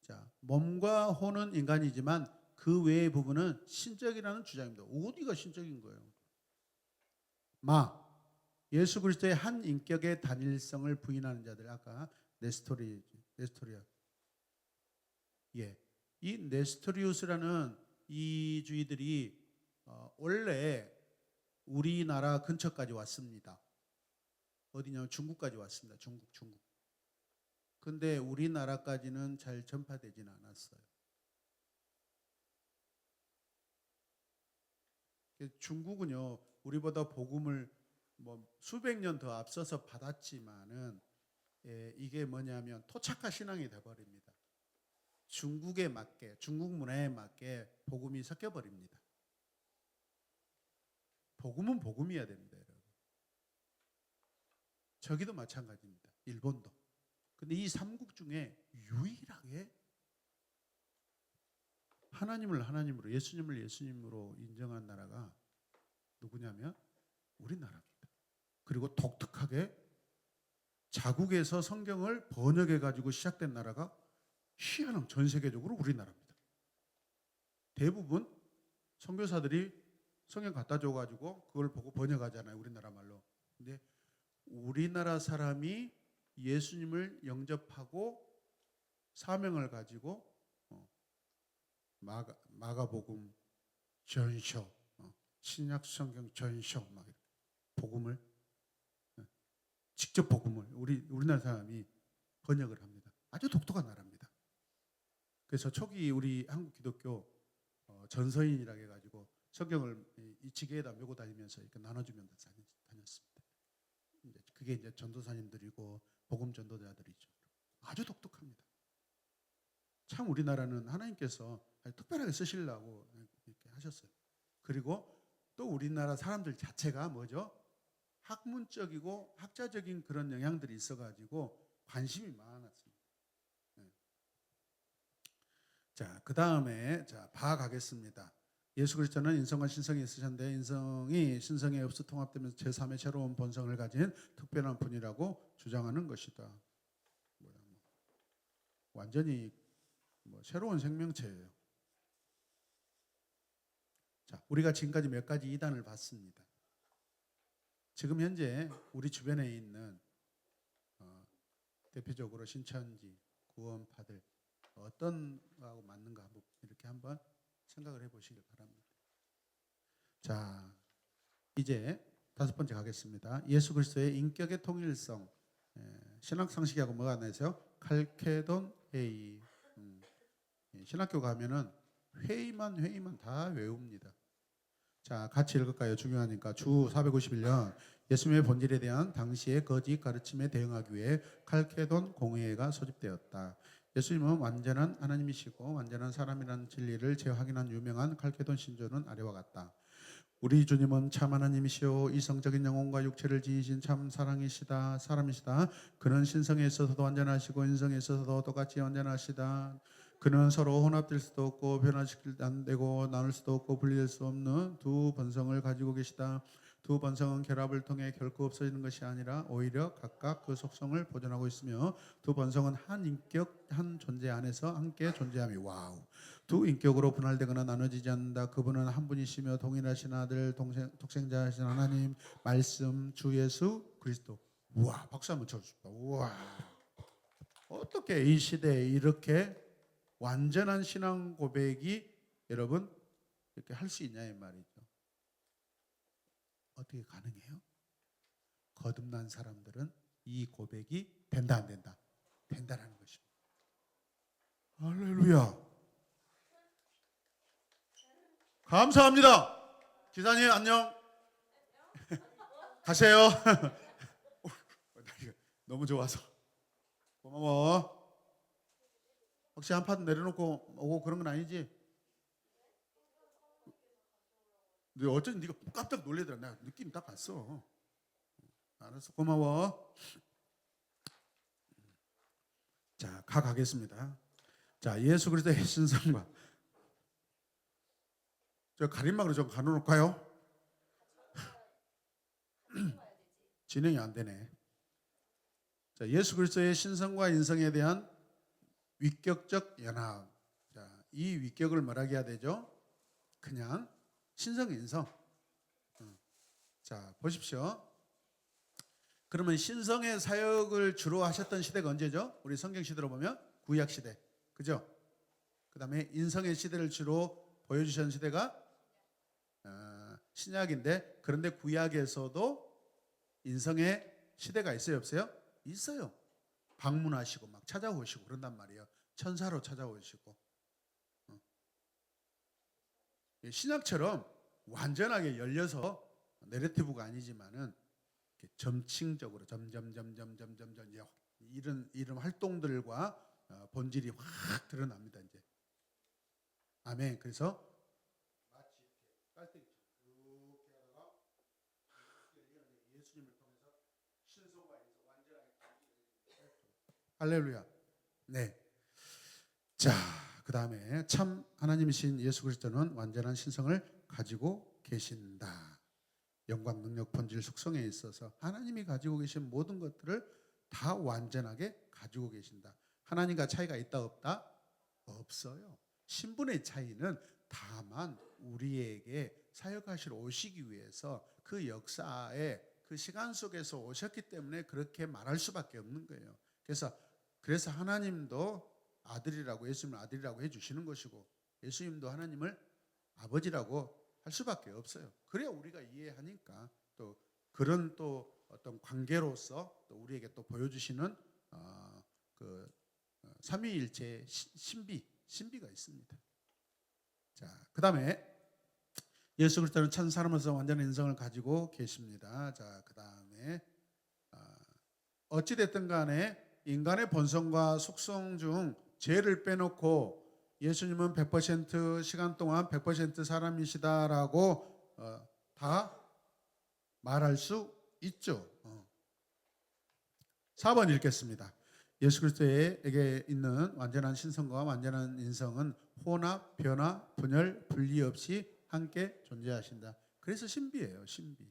자, 몸과 혼은 인간이지만 그 외의 부분은 신적이라는 주장입니다. 어디가 신적인 거예요? 예수 그리스도의 한 인격의 단일성을 부인하는 자들, 아까 네스토리아. 예, 이 네스토리우스라는 이 주의들이 원래 우리나라 근처까지 왔습니다. 어디냐면 중국까지 왔습니다. 중국. 근데 우리나라까지는 잘 전파되지는 않았어요. 중국은요, 우리보다 복음을 수백 년 더 앞서서 받았지만은 이게 뭐냐면 토착화 신앙이 돼버립니다. 중국에 맞게, 중국 문화에 맞게 복음이 섞여버립니다. 복음은 복음이어야 됩니다, 여러분. 저기도 마찬가지입니다. 일본도. 근데 이 삼국 중에 유일하게 하나님을 하나님으로, 예수님을 예수님으로 인정한 나라가 누구냐면 우리나라입니다. 그리고 독특하게 자국에서 성경을 번역해 가지고 시작된 나라가 희한한 전 세계적으로 우리나라입니다. 대부분 선교사들이 성경 갖다 줘 가지고 그걸 보고 번역하잖아요, 우리나라 말로. 근데 우리나라 사람이 예수님을 영접하고 사명을 가지고 마가복음 전쇼, 신약 성경 전쇼, 막 복음을 직접 복음을 우리나라 사람이 번역을 합니다. 아주 독특한 나라입니다. 그래서 초기 우리 한국 기독교 전서인이라고 해가지고 성경을 이 지게에다 메고 다니면서 이렇게 나눠주면서 다녔습니다. 그게 이제 전도사님들이고 복음 전도자들이죠. 아주 독특합니다. 참 우리나라는 하나님께서 특별하게 쓰시려고 이렇게 하셨어요. 그리고 또 우리나라 사람들 자체가 뭐죠? 학문적이고 학자적인 그런 영향들이 있어가지고 관심이 많았습니다. 네. 자, 그 다음에 자, 가겠습니다. 예수 그리스도는 인성과 신성이 있으셨는데 인성이 신성에 흡수 통합되면서 제3의 새로운 본성을 가진 특별한 분이라고 주장하는 것이다. 완전히 새로운 생명체예요. 자, 우리가 지금까지 몇 가지 이단을 봤습니다. 지금 현재 우리 주변에 있는 대표적으로 신천지, 구원파들 어떤 거하고 맞는가 한번 생각을 해보시길 바랍니다. 자, 이제 5번째 가겠습니다. 예수 그리스도의 인격의 통일성. 신학 상식하고 뭐가 나서요? 칼케돈 회의. 신학교 가면은 회의만 다 외웁니다. 자, 같이 읽을까요? 중요하니까. 주 451년 예수님의 본질에 대한 당시의 거짓 가르침에 대응하기 위해 칼케돈 공회가 소집되었다. 예수님은 완전한 하나님이시고 완전한 사람이라는 진리를 재확인한 유명한 칼케돈 신조는 아래와 같다. 우리 주님은 참 하나님이시오 이성적인 영혼과 육체를 지니신 참 사람이시다. 그는 신성에 있어서도 완전하시고 인성에 있어서도 똑같이 완전하시다. 그는 서로 혼합될 수도 없고 변화시킬 안 되고 나눌 수도 없고 분리될 수 없는 두 본성을 가지고 계시다. 두 본성은 결합을 통해 결코 없어지는 것이 아니라 오히려 각각 그 속성을 보존하고 있으며 두 본성은 한 인격, 한 존재 안에서 함께 존재함이 와우. 두 인격으로 분할되거나 나눠지지 않는다. 그분은 한 분이시며 동일하신 아들, 독생자이신 하나님, 말씀, 주 예수 그리스도. 우와, 박수 한번 쳐주십시오. 우와, 어떻게 이 시대에 이렇게 완전한 신앙 고백이 여러분 이렇게 할 수 있냐 이 말이죠. 어떻게 가능해요? 거듭난 사람들은 이 고백이 된다 안 된다? 된다라는 것입니다. 할렐루야. 감사합니다. 기사님 안녕. 가세요. 너무 좋아서 고마워. 혹시 한 판 내려놓고 오고 그런 건 아니지? 어쩐지 네가 깜짝 놀래더라. 나 느낌 딱 봤어. 알았어, 고마워. 자, 가겠습니다. 자, 예수 그리스도의 신성과 저 가림막으로 좀 가놓을까요? 진행이 안 되네. 자, 예수 그리스도의 신성과 인성에 대한 위격적 연합. 자, 이 위격을 뭐라고 해야 되죠? 그냥 신성 인성. 자, 보십시오. 그러면 신성의 사역을 주로 하셨던 시대가 언제죠? 우리 성경 시대로 보면 구약 시대. 그죠? 그다음에 인성의 시대를 주로 보여주신 시대가 신약인데, 그런데 구약에서도 인성의 시대가 있어요, 없어요? 있어요. 방문하시고 막 찾아오시고 그런단 말이에요. 천사로 찾아오시고. 신약처럼 완전하게 열려서 내러티브가 아니지만은 점층적으로 점점 이런 활동들과 본질이 확 드러납니다. 이제 아멘. 그래서 마치 이렇게 깔때기처럼 이렇게 하다가 예수님을 통해서 신성과 인성 완전하게 할렐루야. 네. 자, 그 다음에 참 하나님이신 예수 그리스도는 완전한 신성을 가지고 계신다. 영광, 능력, 본질, 속성에 있어서 하나님이 가지고 계신 모든 것들을 다 완전하게 가지고 계신다. 하나님과 차이가 있다 없다? 없어요. 신분의 차이는 다만 우리에게 사역하시러 오시기 위해서 그 역사의 그 시간 속에서 오셨기 때문에 그렇게 말할 수밖에 없는 거예요. 그래서 하나님도 아들이라고, 예수님을 아들이라고 해주시는 것이고, 예수님도 하나님을 아버지라고 할 수밖에 없어요. 그래야 우리가 이해하니까 또 그런 또 어떤 관계로서 또 우리에게 또 보여주시는 그 삼위일체의 신비가 있습니다. 자, 그 다음에 예수 그리스도는 참 사람으로서 완전한 인성을 가지고 계십니다. 자, 그 다음에 어찌 됐든 간에 인간의 본성과 속성 중 죄를 빼놓고 예수님은 100% 시간 동안 100% 사람이시다라고 다 말할 수 있죠. 4번 읽겠습니다. 예수 그리스도에게 있는 완전한 신성과 완전한 인성은 혼합, 변화, 분열, 분리 없이 함께 존재하신다. 그래서 신비예요. 신비.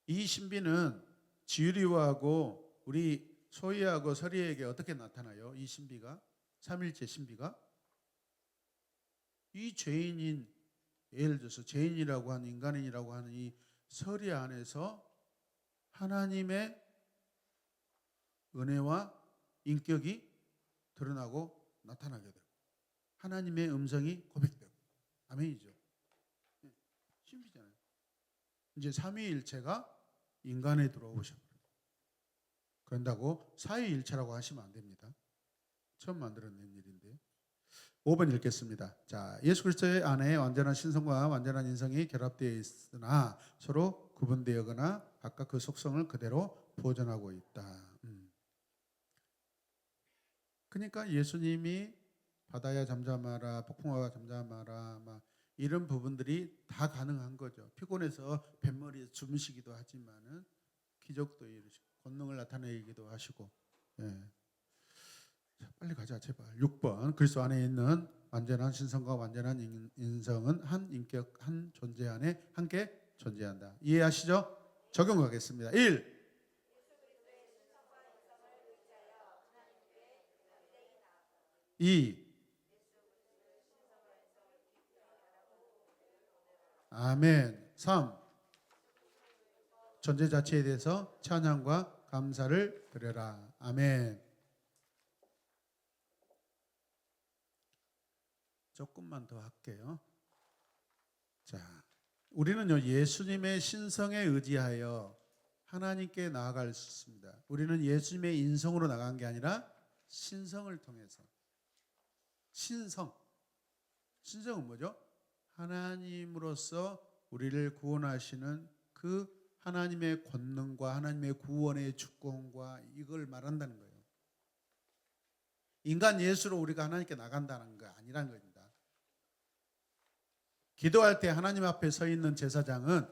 이 신비는 지유리하고 우리 소희하고 서리에게 어떻게 나타나요? 이 신비가, 삼일체 신비가 이 죄인인, 예를 들어서 죄인이라고 하는, 인간인이라고 하는 이 서리 안에서 하나님의 은혜와 인격이 드러나고 나타나게 되고 하나님의 음성이 고백되고, 아멘이죠. 신비잖아요. 이제 삼위일체가 인간에 들어오셔. 그런다고 사위일체라고 하시면 안 됩니다. 처음 만들어낸 일인데. 5번 읽겠습니다. 자, 예수 그리스도의 안에 완전한 신성과 완전한 인성이 결합되어 있으나 서로 구분되거나 각각 그 속성을 그대로 보존하고 있다. 그러니까 예수님이 바다야 잠잠하라, 폭풍아가 잠잠하라, 막 이런 부분들이 다 가능한 거죠. 피곤해서 뱃머리에 주무시기도 하지만은 기적도 이루시고 권능을 나타내기도 하시고. 예. 자, 빨리 가자 제발. 6번 그리스도 안에 있는 완전한 신성과 완전한 인성은 한 인격 한 존재 안에 함께 존재한다. 이해하시죠? 적용하겠습니다. 1. 이 아멘. 3. 존재 자체에 대해서 찬양과 감사를 드려라. 아멘. 조금만 더 할게요. 자, 우리는요 예수님의 신성에 의지하여 하나님께 나아갈 수 있습니다. 우리는 예수님의 인성으로 나간 게 아니라 신성을 통해서. 신성은 뭐죠? 하나님으로서 우리를 구원하시는 그 하나님의 권능과 하나님의 구원의 주권과 이걸 말한다는 거예요. 인간 예수로 우리가 하나님께 나간다는 거 아니라는 겁니다. 기도할 때 하나님 앞에 서 있는 제사장은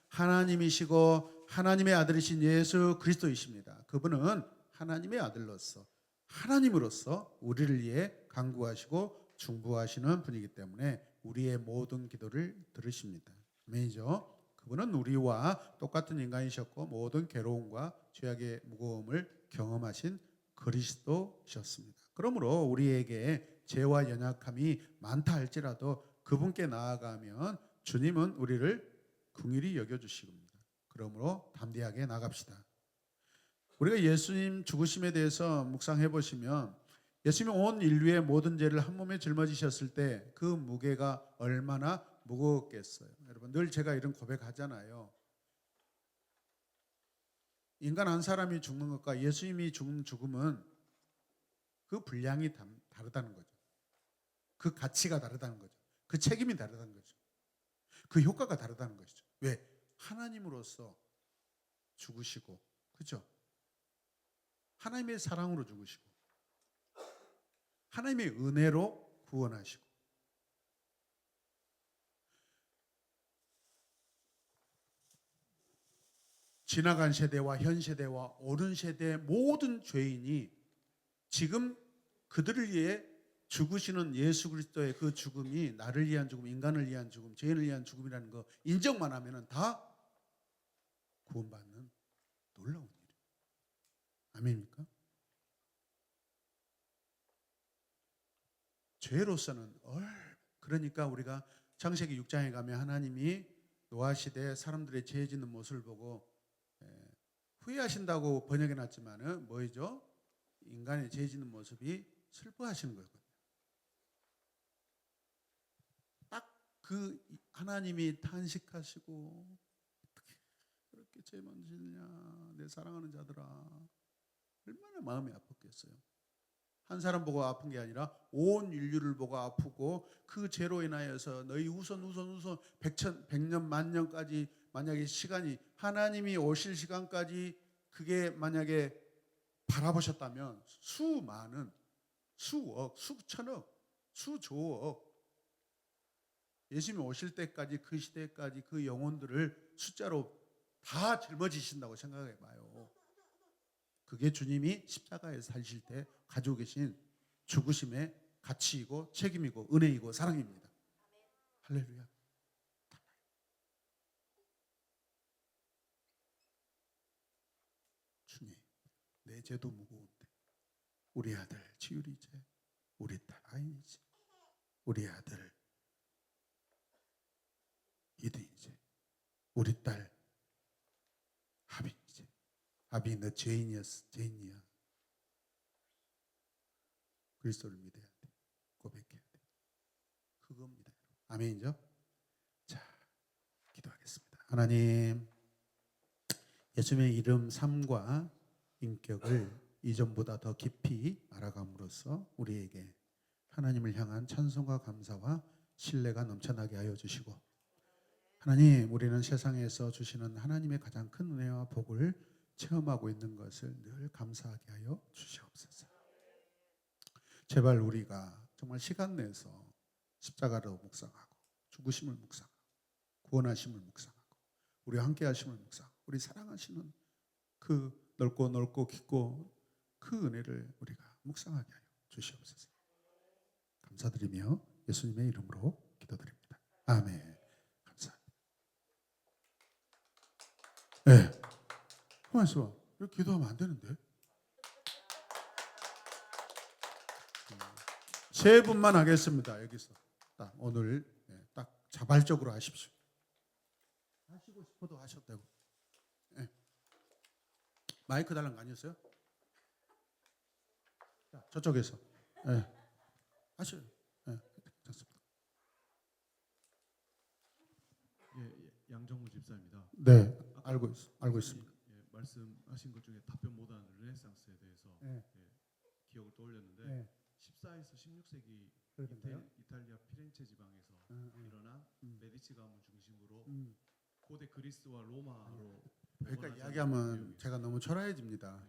하나님이시고 하나님의 아들이신 예수 그리스도이십니다. 그분은 하나님의 아들로서 하나님으로서 우리를 위해 간구하시고 중보하시는 분이기 때문에 우리의 모든 기도를 들으십니다. 아멘이죠. 그분은 우리와 똑같은 인간이셨고 모든 괴로움과 죄악의 무거움을 경험하신 그리스도셨습니다. 그러므로 우리에게 죄와 연약함이 많다 할지라도 그분께 나아가면 주님은 우리를 긍휼히 여겨주십니다. 그러므로 담대하게 나갑시다. 우리가 예수님 죽으심에 대해서 묵상해 보시면 예수님이 온 인류의 모든 죄를 한 몸에 짊어지셨을 때 그 무게가 얼마나 무거웠겠어요. 여러분 늘 제가 이런 고백하잖아요. 인간 한 사람이 죽는 것과 예수님이 죽는 죽음은 그 분량이 다르다는 거죠. 그 가치가 다르다는 거죠. 그 책임이 다르다는 거죠. 그 효과가 다르다는 것이죠. 왜? 하나님으로서 죽으시고, 그죠? 하나님의 사랑으로 죽으시고, 하나님의 은혜로 구원하시고, 지나간 세대와 현 세대와 오는 세대의 모든 죄인이 지금 그들을 위해 죽으시는 예수 그리스도의 그 죽음이 나를 위한 죽음, 인간을 위한 죽음, 죄인을 위한 죽음이라는 거 인정만 하면은 다 구원받는 놀라운 일이에요. 아멘입니까? 죄로서는 그러니까 우리가 창세기 6장에 가면 하나님이 노아 시대 사람들의 죄 짓는 모습을 보고 후회하신다고 번역해 놨지만은 뭐죠? 인간의 죄 짓는 모습이 슬퍼하시는 거거든요. 딱 그 하나님이 탄식하시고 어떻게 그렇게 죄만 짓느냐 내 사랑하는 자들아, 얼마나 마음이 아팠겠어요. 한 사람 보고 아픈 게 아니라 온 인류를 보고 아프고 그 죄로 인하여서 너희 우선 백년 만년까지 만약에 시간이 하나님이 오실 시간까지 그게 만약에 바라보셨다면 수많은 수억, 수천억, 수조억 예수님이 오실 때까지 그 시대까지 그 영혼들을 숫자로 다 짊어지신다고 생각해 봐요. 그게 주님이 십자가에 살실 때 가지고 계신 죽으심의 가치이고 책임이고 은혜이고 사랑입니다. 할렐루야. 주님, 내 죄도 무거운데 우리 아들 지율이 죄, 우리 딸 아인이 죄, 우리 아들 이든이 죄, 우리 딸 하빈이 죄. 하빈이 너 죄인이었어, 죄인이야. 그리스도를 믿어야 돼, 고백해야 돼. 그겁니다. 아멘이죠? 자, 기도하겠습니다. 하나님, 예수님의 이름, 삶과 인격을 이전보다 더 깊이 알아감으로써 우리에게 하나님을 향한 찬송과 감사와 신뢰가 넘쳐나게 하여 주시고, 하나님, 우리는 세상에서 주시는 하나님의 가장 큰 은혜와 복을 체험하고 있는 것을 늘 감사하게 하여 주시옵소서. 제발 우리가 정말 시간 내서 십자가를 묵상하고 죽으심을 묵상하고 구원하심을 묵상하고 우리 함께 하심을 묵상하고 우리 사랑하시는 그 넓고 깊고 그 은혜를 우리가 묵상하게 하여 주시옵소서. 감사드리며 예수님의 이름으로 기도드립니다. 아멘. 감사합니다. 네. 가만있어. 이렇게 기도하면 안 되는데. 세 분만 하겠습니다. 여기서 딱 오늘 딱 자발적으로 하십시오. 하시고 싶어도 하셔도 되고. 네. 마이크 달라는 거 아니었어요? 자, 저쪽에서. 네. 하셔요. 네. 괜찮습니다. 예, 양정무 집사입니다. 네, 알고 있습니다. 예, 말씀하신 것 중에 답변 못한 르네상스에 대해서 네. 기억을 떠올렸는데 네. 14에서 16세기 그러던가요? 이탈리아 피렌체 지방에서 일어난 메디치 가문 중심으로 고대 그리스와 로마로 그러니까 복원하자는 이야기하면 내용이 제가 너무 초라해집니다.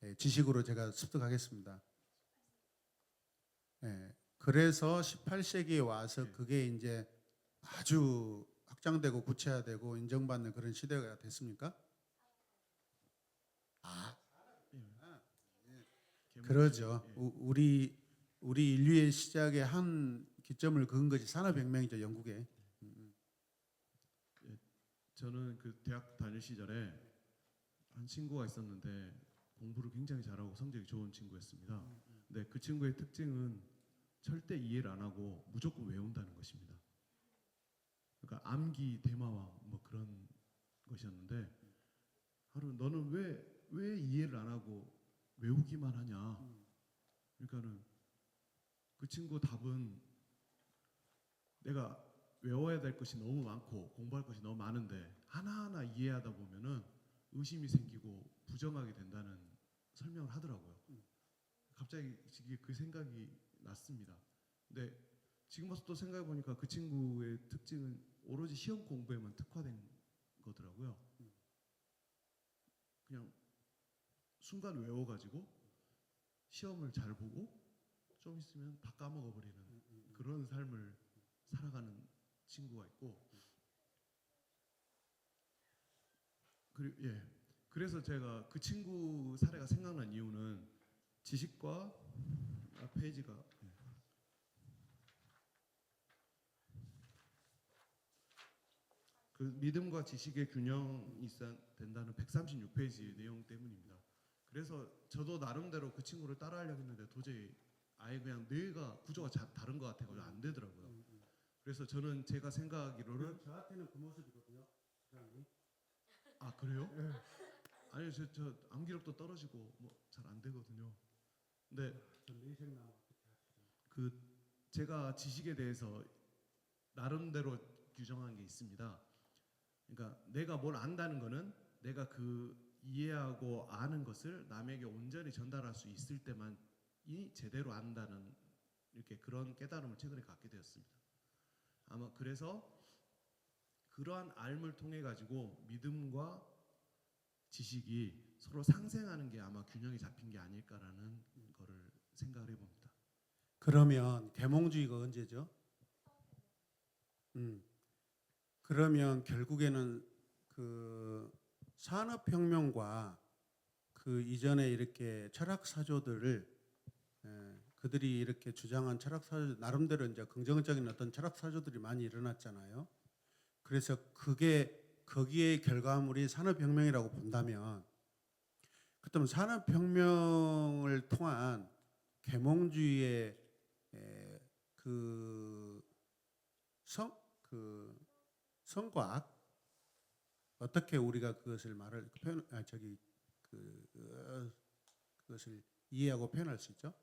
네, 지식으로 제가 습득하겠습니다. 네, 그래서 18세기에 와서 네. 그게 이제 아주 확장되고 구체화되고 인정받는 그런 시대가 됐습니까? 아, 계몽- 그러죠. 예, 우리 인류의 시작의 한 기점을 그은 것이 산업혁명이죠, 영국에. 저는 그 대학 다닐 시절에 한 친구가 있었는데 공부를 굉장히 잘하고 성적이 좋은 친구였습니다. 근데 그 친구의 특징은 절대 이해를 안 하고 무조건 외운다는 것입니다. 그러니까 암기 대마왕 뭐 그런 것이었는데 하루 너는 왜 이해를 안 하고 외우기만 하냐? 그러니까는 그 친구 답은 내가 외워야 될 것이 너무 많고 공부할 것이 너무 많은데 하나하나 이해하다 보면은 의심이 생기고 부정하게 된다는 설명을 하더라고요. 갑자기 그 생각이 났습니다. 근데 지금 와서 또 생각해 보니까 그 친구의 특징은 오로지 시험 공부에만 특화된 거더라고요. 그냥 순간 외워가지고 시험을 잘 보고 좀 있으면 다 까먹어 버리는 그런 삶을 살아가는 친구가 있고, 그래서 제가 그 친구 사례가 생각난 이유는 지식과 페이지가 그 믿음과 지식의 균형이 있어야 된다는 136페이지 내용 때문입니다. 그래서 저도 나름대로 그 친구를 따라하려고 했는데 도저히 아예 그냥 뇌가 구조가 다른 것 같아서 안 되더라고요. 그래서 저는 제가 생각하기로는 저한테는 그 모습이거든요. 아 그래요? 아니요, 저 암기력도 떨어지고 뭐 잘 안 되거든요. 근데 그 제가 지식에 대해서 나름대로 규정한 게 있습니다. 그러니까 내가 뭘 안다는 거는 내가 그 이해하고 아는 것을 남에게 온전히 전달할 수 있을 때만이 제대로 안다는 이렇게 그런 깨달음을 최근에 갖게 되었습니다. 아마 그래서 그러한 알을 통해 가지고 믿음과 지식이 서로 상생하는 게 아마 균형이 잡힌 게 아닐까라는 거를 생각을 해봅니다. 그러면 계몽주의가 언제죠? 그러면 결국에는 그 산업혁명과 그 이전에 이렇게 철학 사조들을 그들이 이렇게 주장한 철학 사조 나름대로 이제 긍정적인 어떤 철학 사조들이 많이 일어났잖아요. 그래서 그게 거기에 결과물이 산업혁명이라고 본다면, 그렇다면 산업혁명을 통한 계몽주의의 그 그 성과학 어떻게 우리가 그것을 말을 표현 그것을 이해하고 표현할 수 있죠?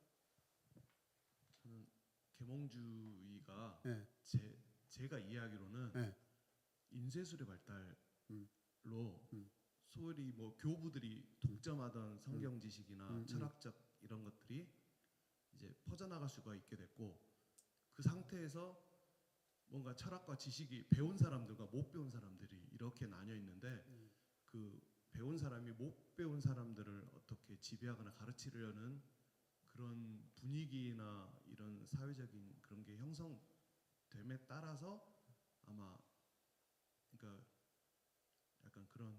저는 계몽주의가 네, 제가 이해하기로는 네, 인쇄술의 발달로 음, 음, 소위 뭐 교부들이 독점하던 성경 지식이나 철학적 이런 것들이 이제 퍼져나갈 수가 있게 됐고, 그 상태에서 뭔가 철학과 지식이 배운 사람들과 못 배운 사람들이 이렇게 나뉘어 있는데, 그 배운 사람이 못 배운 사람들을 어떻게 지배하거나 가르치려는 그런 분위기나 이런 사회적인 그런 게 형성됨에 따라서 아마, 그러니까 약간 그런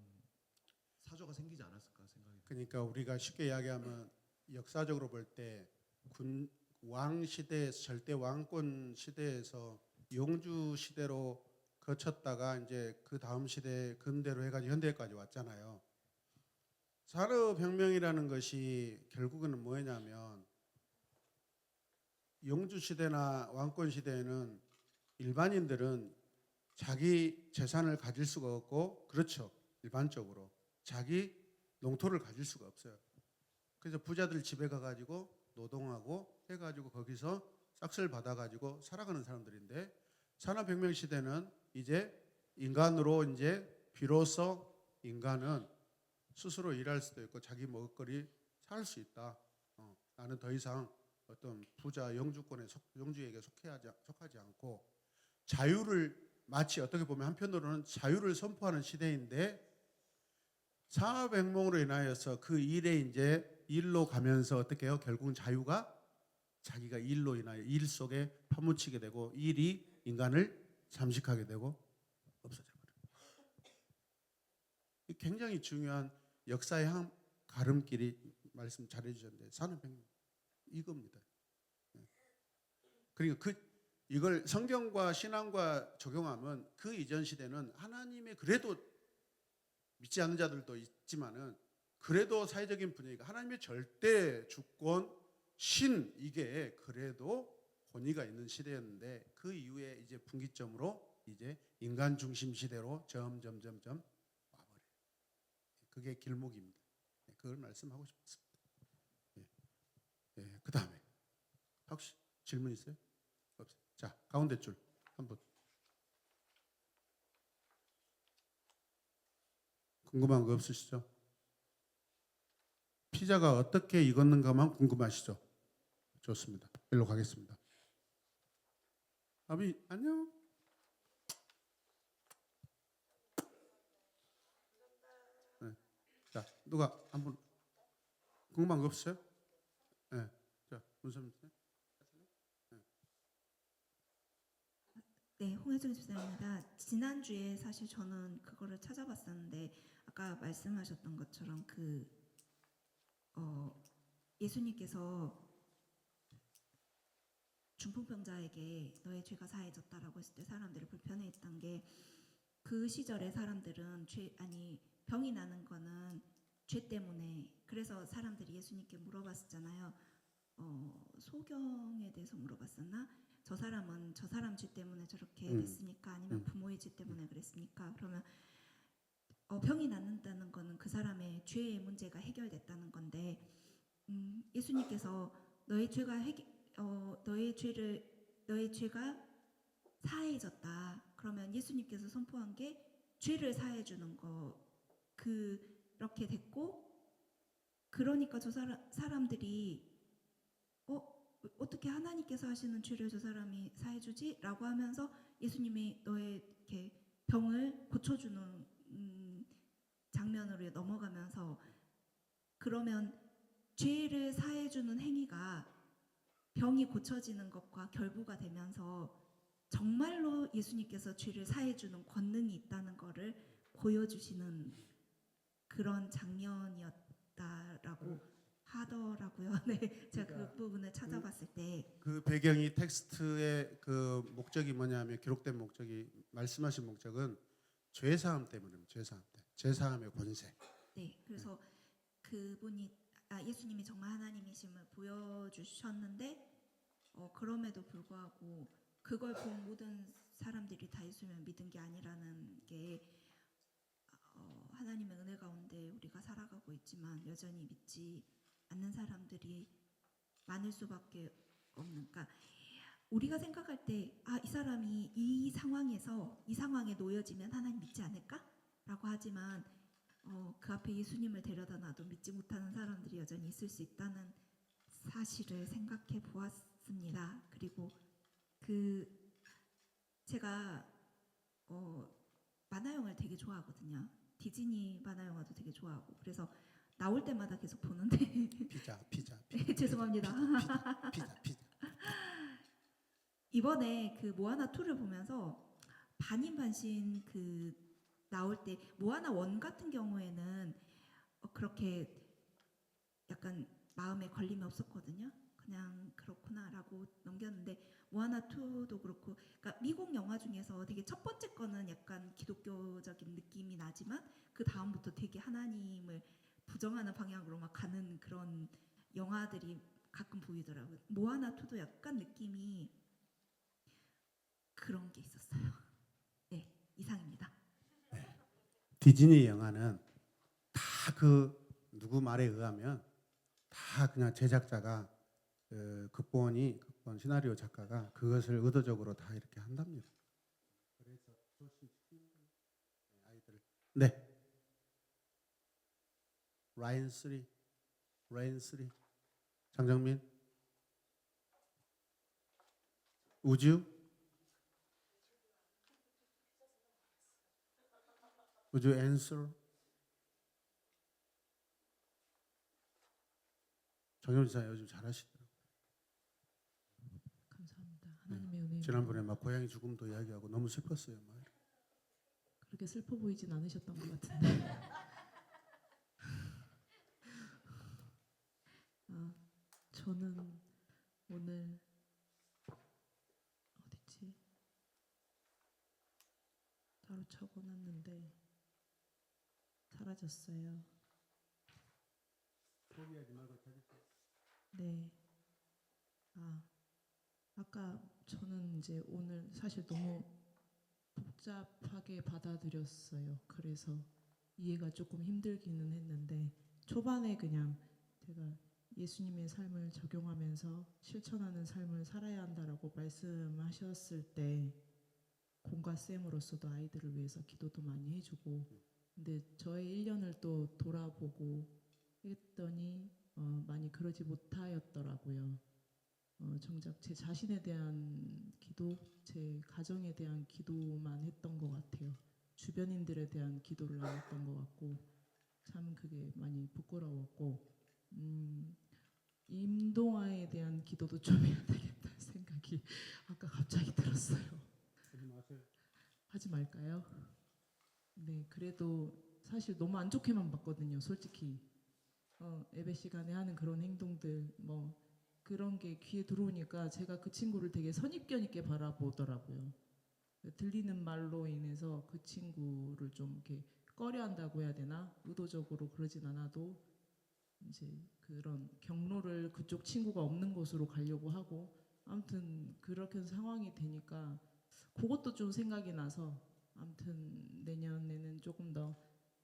사조가 생기지 않았을까 생각이 듭니다. 그러니까 우리가 쉽게 이야기하면 역사적으로 볼 때 왕 시대에서 절대 왕권 시대에서 용주 시대로 거쳤다가 이제 그 다음 시대 근대로 해가지고 현대까지 왔잖아요. 산업혁명이라는 것이 결국은 뭐냐면 용주 시대나 왕권 시대에는 일반인들은 자기 재산을 가질 수가 없고, 그렇죠, 일반적으로 자기 농토를 가질 수가 없어요. 그래서 부자들 집에 가가지고 노동하고 해가지고 거기서 싹쓸 받아가지고 살아가는 사람들인데, 산업혁명 시대는 이제 인간으로 이제 비로소 인간은 스스로 일할 수도 있고 자기 먹을거리 살 수 있다. 나는 더 이상 어떤 부자 영주에게 속하지 않고 자유를, 마치 어떻게 보면 한편으로는 자유를 선포하는 시대인데, 산업혁명으로 인하여서 그 일에 이제 일로 가면서 어떻게 해요? 결국은 자유가 자기가 일로 인하여 일 속에 파묻히게 되고, 일이 인간을 잠식하게 되고 없어져 버려요. 이 굉장히 중요한 역사의 한 가름길이 말씀 잘해 주셨는데, 산업혁명 이겁니다. 그러니까 이걸 성경과 신앙과 적용하면 그 이전 시대는 하나님의, 그래도 믿지 않는 자들도 있지만은 그래도 사회적인 분위기가 하나님의 절대 주권 신, 이게 그래도 권위가 있는 시대였는데, 그 이후에 이제 분기점으로 이제 인간 중심 시대로 점점점점 와버려요. 그게 길목입니다. 그걸 말씀하고 싶었습니다. 그 다음에 혹시 질문 있어요? 없어요. 자, 가운데 줄 한 분. 궁금한 거 없으시죠? 피자가 어떻게 익었는가만 궁금하시죠? 좋습니다. 일로 가겠습니다. 아비 안녕. 네. 자, 누가 한 분 궁금한 거 없어요? 네. 자, 문선민 씨. 네, 홍혜정 집사입니다. 지난주에 사실 저는 그거를 찾아봤었는데, 아까 말씀하셨던 것처럼 예수님께서 중풍병자에게 너의 죄가 사해졌다라고 했을 때 사람들이 불편해했던 게, 그 시절의 사람들은 병이 나는 거는 죄 때문에, 그래서 사람들이 예수님께 물어봤었잖아요. 소경에 대해서 물어봤었나? 저 사람은 저 사람 죄 때문에 저렇게 됐으니까, 아니면 부모의 죄 때문에 그랬으니까, 그러면 병이 낫는다는 거는 그 사람의 죄의 문제가 해결됐다는 건데, 예수님께서 너의 죄가 사해졌다. 그러면 예수님께서 선포한 게 죄를 사해 주는 거, 그렇게 됐고, 그러니까 저 사람들이 어떻게 하나님께서 하시는 죄를 저 사람이 사해주지? 라고 하면서 예수님이 너의 이렇게 병을 고쳐주는 장면으로 넘어가면서, 그러면 죄를 사해주는 행위가 병이 고쳐지는 것과 결부가 되면서 정말로 예수님께서 죄를 사해 주는 권능이 있다는 거를 보여주시는 그런 장면이었다라고 하더라고요. 네, 제가 그 부분을 찾아봤을 때 그 배경이 텍스트의 그 목적이 뭐냐면 기록된 목적이 말씀하신 목적은 죄 사함 때문입니다. 죄 사함 때. 죄 사함의 권세. 네, 그래서 그분이 예수님이 정말 하나님이심을 보여주셨는데 그럼에도 불구하고 그걸 본 모든 사람들이 다 예수님을 믿은 게 아니라는 게 하나님의 은혜 가운데 우리가 살아가고 있지만 여전히 믿지 않는 사람들이 많을 수밖에 없는. 그러니까 우리가 생각할 때 이 사람이 이 상황에서 이 상황에 놓여지면 하나님 믿지 않을까라고 하지만 그 앞에 예수님을 데려다 놔도 믿지 못하는 사람들이 여전히 있을 수 있다는 사실을 생각해 보았습니다. 그리고 제가 만화 영화를 되게 좋아하거든요. 디즈니 만화 영화도 되게 좋아하고 그래서 나올 때마다 계속 보는데 피자. 네, 죄송합니다. 피자. 이번에 그 모아나 2를 보면서 반인반신 나올 때 모아나 1 같은 경우에는 그렇게 약간 마음에 걸림이 없었거든요. 그냥 그렇구나라고 넘겼는데 모아나 2도 그렇고 그러니까 미국 영화 중에서 되게 첫 번째 거는 약간 기독교적인 느낌이 나지만 그 다음부터 되게 하나님을 부정하는 방향으로 막 가는 그런 영화들이 가끔 보이더라고요. 모아나 2도 약간 느낌이 그런 게 있었어요. 네, 이상입니다. 디즈니 영화는 다 누구 말에 의하면 다 그냥 제작자가 극본 시나리오 작가가 그것을 의도적으로 다 이렇게 한답니다. 그래서 아이들 라인 3 장정민 우주 앤서 정영 지사 요즘 잘하시더라고요. 감사합니다. 하나님의 은혜. 지난번에 막 고양이 죽음도 이야기하고 너무 슬펐어요. 막. 그렇게 슬퍼 보이진 않으셨던 것 같은데. 저는 오늘 어딨지? 따로 적어놨는데 사라졌어요. 포기하지 말고 찾으세요. 네. 아까 저는 이제 오늘 사실 너무 복잡하게 받아들였어요. 그래서 이해가 조금 힘들기는 했는데 초반에 그냥 제가 예수님의 삶을 적용하면서 실천하는 삶을 살아야 한다라고 말씀하셨을 때 공과 쌤으로서도 아이들을 위해서 기도도 많이 해주고 근데 저의 1년을 또 돌아보고 했더니 많이 그러지 못하였더라고요. 정작 제 자신에 대한 기도, 제 가정에 대한 기도만 했던 것 같아요. 주변인들에 대한 기도를 안 했던 것 같고 참 그게 많이 부끄러웠고 임동아에 대한 기도도 좀 해야 되겠다는 생각이 아까 갑자기 들었어요. 하지 말까요? 네, 그래도 사실 너무 안 좋게만 봤거든요. 솔직히 예배 시간에 하는 그런 행동들 뭐 그런 게 귀에 들어오니까 제가 그 친구를 되게 선입견 있게 바라보더라고요. 들리는 말로 인해서 그 친구를 좀 이렇게 꺼려한다고 해야 되나? 의도적으로 그러진 않아도 이제 그런 경로를 그쪽 친구가 없는 곳으로 가려고 하고 아무튼 그렇게 상황이 되니까 그것도 좀 생각이 나서 아무튼 내년에는 조금 더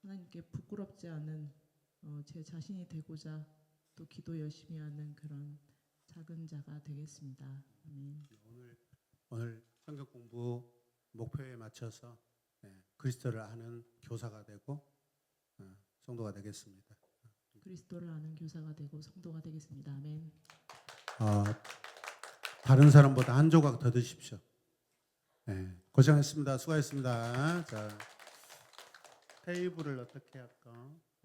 하나님께 부끄럽지 않은 제 자신이 되고자 또 기도 열심히 하는 그런 작은 자가 되겠습니다. 아멘. 오늘 성경 공부 목표에 맞춰서 그리스도를 아는 교사가 되고 성도가 되겠습니다. 그리스도를 아는 교사가 되고 성도가 되겠습니다. 아멘. 다른 사람보다 한 조각 더 드십시오. 고생했습니다. 수고하셨습니다. 자, 테이블을 어떻게 할까?